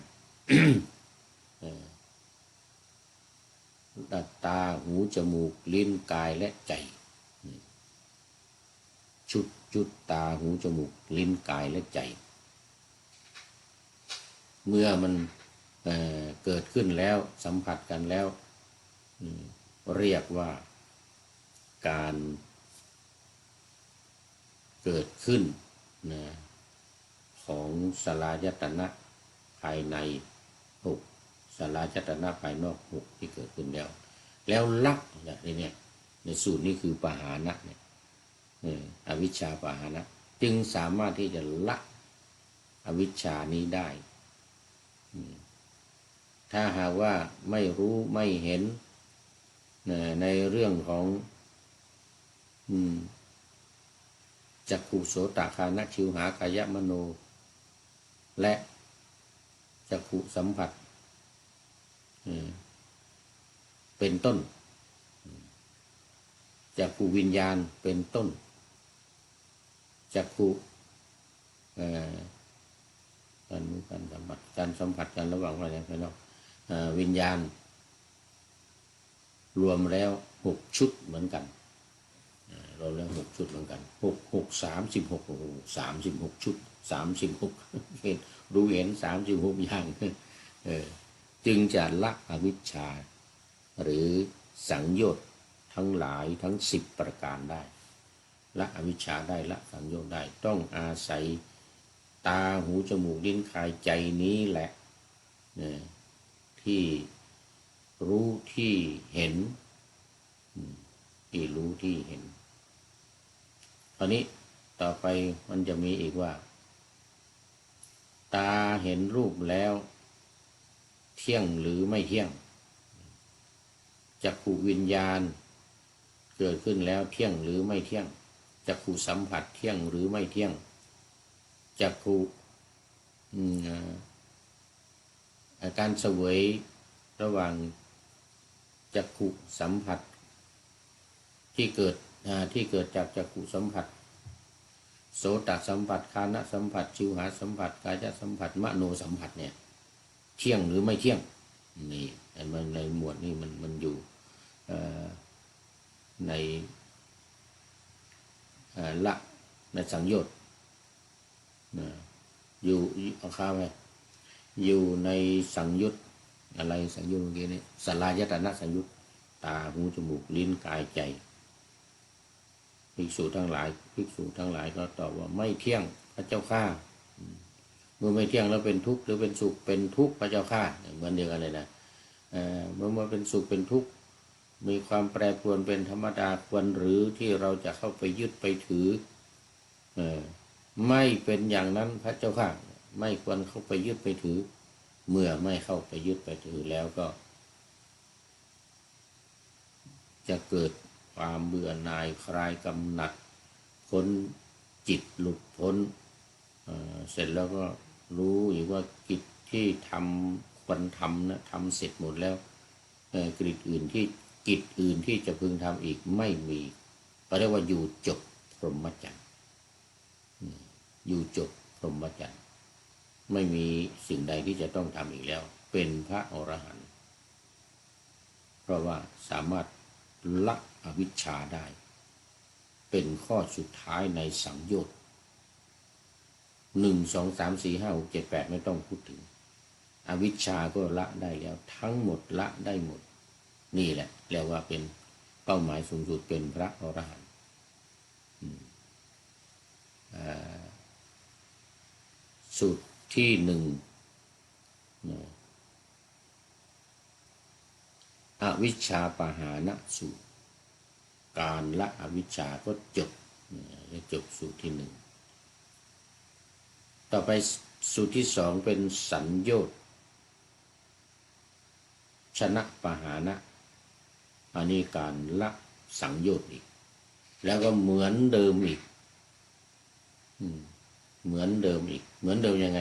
ตาหูจมูกลิ้นกายและใจชุดตาหูจมูกลิ้นกายและใจเมื่อมันเกิดขึ้นแล้วสัมผัสกันแล้วเรียกว่าการเกิดขึ้นของสลายตนะภายในหกสลายตนะภายนอกหกที่เกิดขึ้นแล้วละเนี่ยในสูตรนี้คือปหานะเนี่ยอวิชชาปหานะจึงสามารถที่จะละอวิชชานี้ได้ถ้าหากว่าไม่รู้ไม่เห็นในเรื่องของจักขุโสตคานะชิวหากายะมโนและจักขุสัมผัสเป็นต้นจักขุวิญญาณเป็นต้นจักขุการสัมผัสกันระหว่างอะไรภายนอกวิญญาณรวมแล้วหกชุดเหมือนกัน เราแล้ว6 ชุดเหมือนกัน6 6 36โอ้โห36 ชุด36รู้เห็น36อย่างจึงจะละอวิชชาหรือสังโยชน์ทั้งหลายทั้ง10 ประการได้ละอวิชชาได้ละสังโยชน์ได้ต้องอาศัยตาหูจมูกลิ้นกายใจนี้แหละที่รู้ที่เห็นที่รู้ที่เห็นตอนนี้ต่อไปมันจะมีอีกว่าตาเห็นรูปแล้วเที่ยงหรือไม่เที่ยงจักขุวิญญาณเกิดขึ้นแล้วเที่ยงหรือไม่เที่ยงจักขุสัมผัสเที่ยงหรือไม่เที่ยงจักขุการเสวยระหว่างจักขุสัมผัสที่เกิดจากจักขุสัมผัสโสตสัมผัสฆานสัมผัสชิวหาสัมผัสกายสัมผัสมโนสัมผัสเนี่ยเที่ยงหรือไม่เที่ยงนี่มันในหมวดนี้มันอยู่ในละในสังโยชน์อยู่เอาข้าไปอยู่ในสังยุตอะไรสังยุตเมื่อกี้นี้สลายตนะสังยุตตาหูจมูกลิ้นกายใจภิกษุทั้งหลายก็ตอบว่าไม่เที่ยงพระเจ้าข้าเมื่อไม่เที่ยงแล้วเป็นทุกข์หรือเป็นสุขเป็นทุกข์พระเจ้าข้าเหมือนเดียวกันเลยนะเมื่อเป็นสุขเป็นทุกข์มีความแปรปรวนเป็นธรรมดาควรหรือที่เราจะเข้าไปยึดไปถือไม่เป็นอย่างนั้นพระเจ้าข้าไม่ควรเข้าไปยึดไปถือเมื่อไม่เข้าไปยึดไปถือแล้วก็จะเกิดความเบื่อหน่ายคลายกำหนัดพ้นจิตหลุดพ้นเสร็จแล้วก็รู้อยู่ว่ากิจที่ควรทำนะทำเสร็จหมดแล้วกิจอื่นที่จะพึงทำอีกไม่มีก็เรียกว่าอยู่จบพรหมจรรย์อยู่จบพรหมจรรย์ไม่มีสิ่งใดที่จะต้องทำอีกแล้วเป็นพระอรหันต์เพราะว่าสามารถละอวิชชาได้เป็นข้อสุดท้ายในสังโยชน์1 2 3 4 5 6 7 8ไม่ต้องพูดถึงอวิชชาก็ละได้แล้วทั้งหมดละได้หมดนี่แหละเรียกว่าเป็นเป้าหมายสูงสุดเป็นพระอรหันต์สูตรที่1อวิชชาปหานสูตรการละอวิชชาก็จบสูตรที่1ต่อไปสูตรที่2เป็นสัญโยชน์ชนะปหานะอันนี้การละสังโยชน์อีกแล้วก็เหมือนเดิมอีกเหมือนเดิมยังไง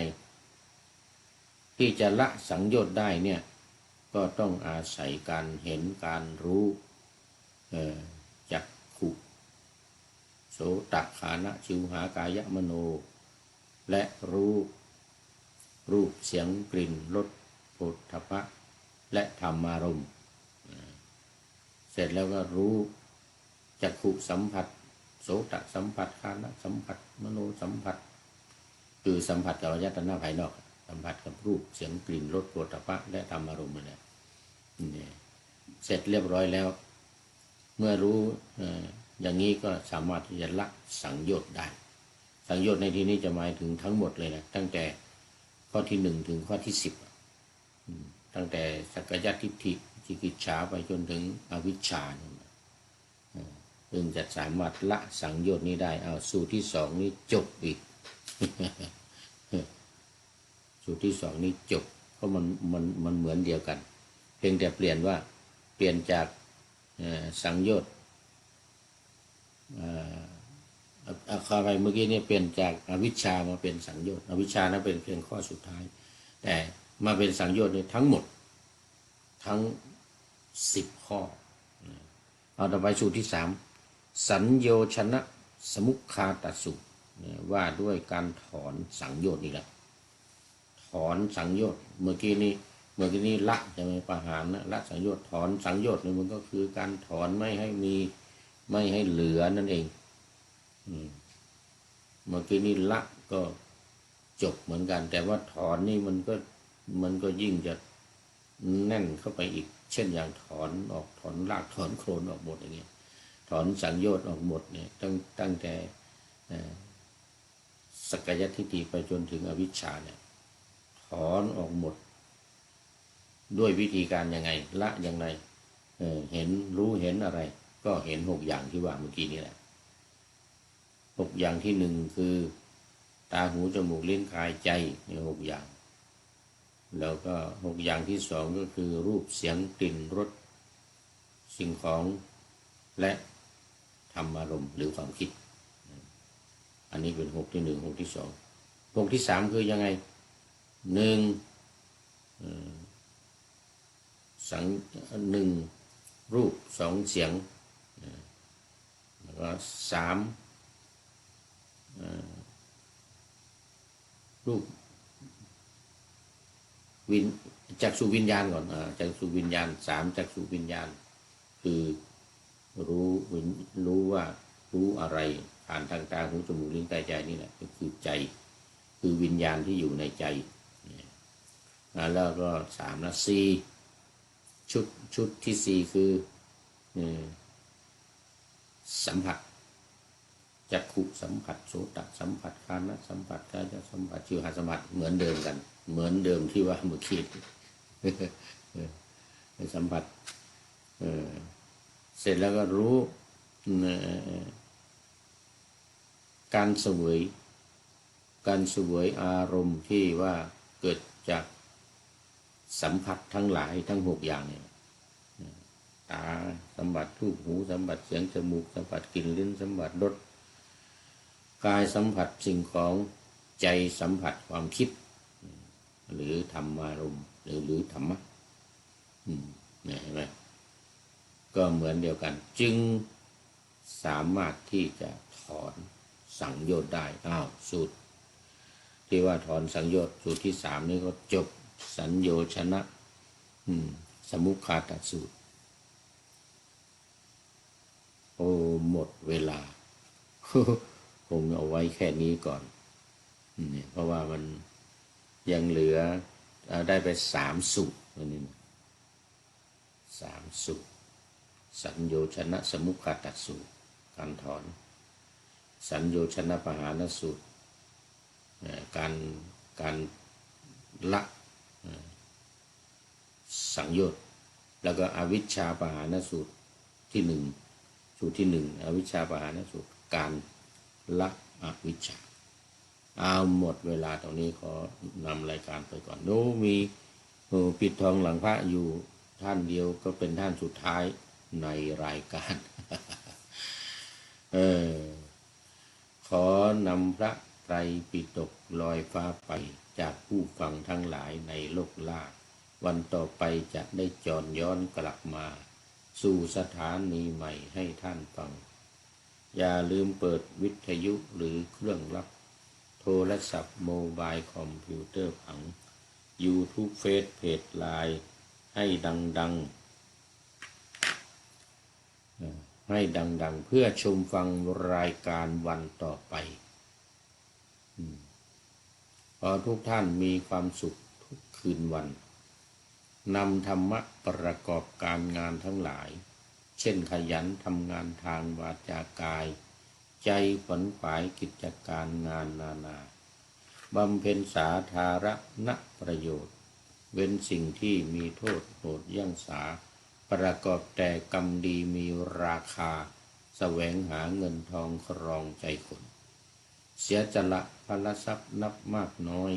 ที่จะละสังโยชน์ได้เนี่ยก็ต้องอาศัยการเห็นการรู้จักขุโสตฆานะชิวหากายมโนและรู้รูปเสียงกลิ่นรสโผฏฐัพพะและธรรมารมณ์เสร็จแล้วก็รู้จักขุสัมผัสโสตสัมผัสฆานะสัมผัสมโนสัมผัสคือสัมผัสกับอายตนะภายนอกสัมผัสกับรูปเสียงกลิ่นรสโผฏฐัพพะและธรรมารมณ์นี่เสร็จเรียบร้อยแล้วเมื่อรู้อย่างนี้ก็สามารถที่จะละสังโยชน์ได้สังโยชน์ในที่นี้จะหมายถึงทั้งหมดเลยนะตั้งแต่ข้อที่1ถึงข้อที่10ตั้งแต่สักกายทิฏฐิจิกิจฉาไปจนถึงอวิชชาจึงจะสามารถละสังโยชน์นี้ได้เอาสูตรที่2นี้จบอีก สูตรที่2นี้จบเพราะมันเหมือนเดียวกันเพียงแต่เปลี่ยนจากสังโยชน์ข้อไปเมื่อกี้นี่เปลี่ยนจากอวิชชามาเป็นสังโยชน์อวิชชานั้นเป็นเพียงข้อสุดท้ายแต่มาเป็นสังโยชน์นี่ทั้งหมดทั้ง10 ข้อเอาต่อไปสูตรที่3สัญโยชนะสมุคคาตสูตรว่าด้วยการถอนสังโยชน์นี่แหละถอนสังโยชน์เมื่อกี้นี้ละใช่ไหมปหานนะละสังโยชน์ถอนสังโยชน์นี่มันก็คือการถอนไม่ให้มี ไม่ให้เหลือนั่นเองเมื่อกี้นี่ละก็จบเหมือนกันแต่ว่าถอนนี่มันก็ยิ่งจะแน่นเข้าไปอีกเช่นอย่างถอนออกถอนรากถอนโคนออกหมดอย่างเงี้ยถอนสังโยชน์ออกหมดเนี่ยตั้งแต่สักกายทิฏฐิไปจนถึงอวิชชาเนี่ยถอนออกหมดด้วยวิธีการยังไงละอย่างไรเห็นรู้เห็นอะไรก็เห็น6อย่างที่ว่าเมื่อกี้นี่แหละ6อย่างที่1คือตาหูจมูกลิ้นกายใจเนี่ย6อย่างแล้วก็6อย่างที่2ก็คือรูปเสียงกลิ่นรสสิ่งของและธรรมอารมณ์หรือความคิดอันนี้เป็น6ที่1 6ที่2 6ที่3คือยังไง1รูป2เสียงแล้วก็3รูปจักษุวิญญาณก่อนจักษุวิญญาณ3จักษุวิญญาณคือรู้ว่ารู้อะไรผ่านทางตาหูจมูกลิ้นกายใจนี่แหละก็คือใจคือวิญญาณที่อยู่ในใจแล้วก็3และ4ชุดที่4คือสัมผัสจักขุสัมผัสโสตสัมผัสคานสัมผัสกายสัมผัสชิวหาสัมผัสเหมือนเดิมกันเหมือนเดิมที่ว่าเมื่อกี้สัมผัสเสร็จแล้วก็รู้การเสวยอารมณ์ที่ว่าเกิดจากสัมผัสทั้งหลายทั้ง6อย่างเนี่ยตาสัมผัสรูปหูสัมผัสเสียงจมูกสัมผัสกลิ่นลิ้นสัมผัสรสกายสัมผัสสิ่งของใจสัมผัสความคิดหรือธรรมารมณ์หรือธรรมะเห็นไหมก็เหมือนเดียวกันจึงสามารถที่จะถอนสังโยชน์ได้สูตรที่ว่าถอนสังโยชน์สูตรที่3นี่ก็จบสัญโยชนะสมุคคาตสูตรโอ้หมดเวลา คงเอาไว้แค่นี้ก่อนเพราะว่ามันยังเหลือได้ไป3สูตรนี่3สูตรสัญโยชนะสมุคคาตสูตรการถอนสัญโยชนะปหานสูตรการละสังโยชน์แล้วก็อวิชชาปหานสูตรที่1สูตรที่1อวิชชาปหานสูตรการละอวิชชาหมดเวลาตรงนี้ขอนำรายการไปก่อนมีปิดทองหลังพระอยู่ท่านเดียวก็เป็นท่านสุดท้ายในรายการ ขอนำพระไตรปิฎกลอยฟ้าไปจากผู้ฟังทั้งหลายในโลกล่าวันต่อไปจะได้จรย้อนกลับมาสู่สถานีใหม่ให้ท่านฟังอย่าลืมเปิดวิทยุหรือเครื่องรับโทรศัพท์โมบายคอมพิวเตอร์ผัง YouTube เฟซเพจไลน์ให้ดังเพื่อชมฟังรายการวันต่อไปขอทุกท่านมีความสุขทุกคืนวันนำธรรมะประกอบการงานทั้งหลายเช่นขยันทำงานทางวาจากายใจขวนขวายกิจการงานนานาบำเพ็ญสาธารณประโยชน์เว้นสิ่งที่มีโทษโหดเยี่ยงสาประกอบแต่กรรมดีมีราคาแสวงหาเงินทองครองใจคนเสียจละพลทรัพย์นับมากน้อย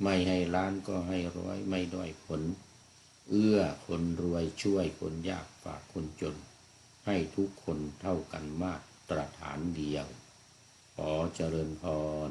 ไม่ให้ล้านก็ให้ร้อยไม่ด้อยผลเอื้อคนรวยช่วยคนยากฝากคนจนให้ทุกคนเท่ากันมาตรฐานเดียวขอเจริญพร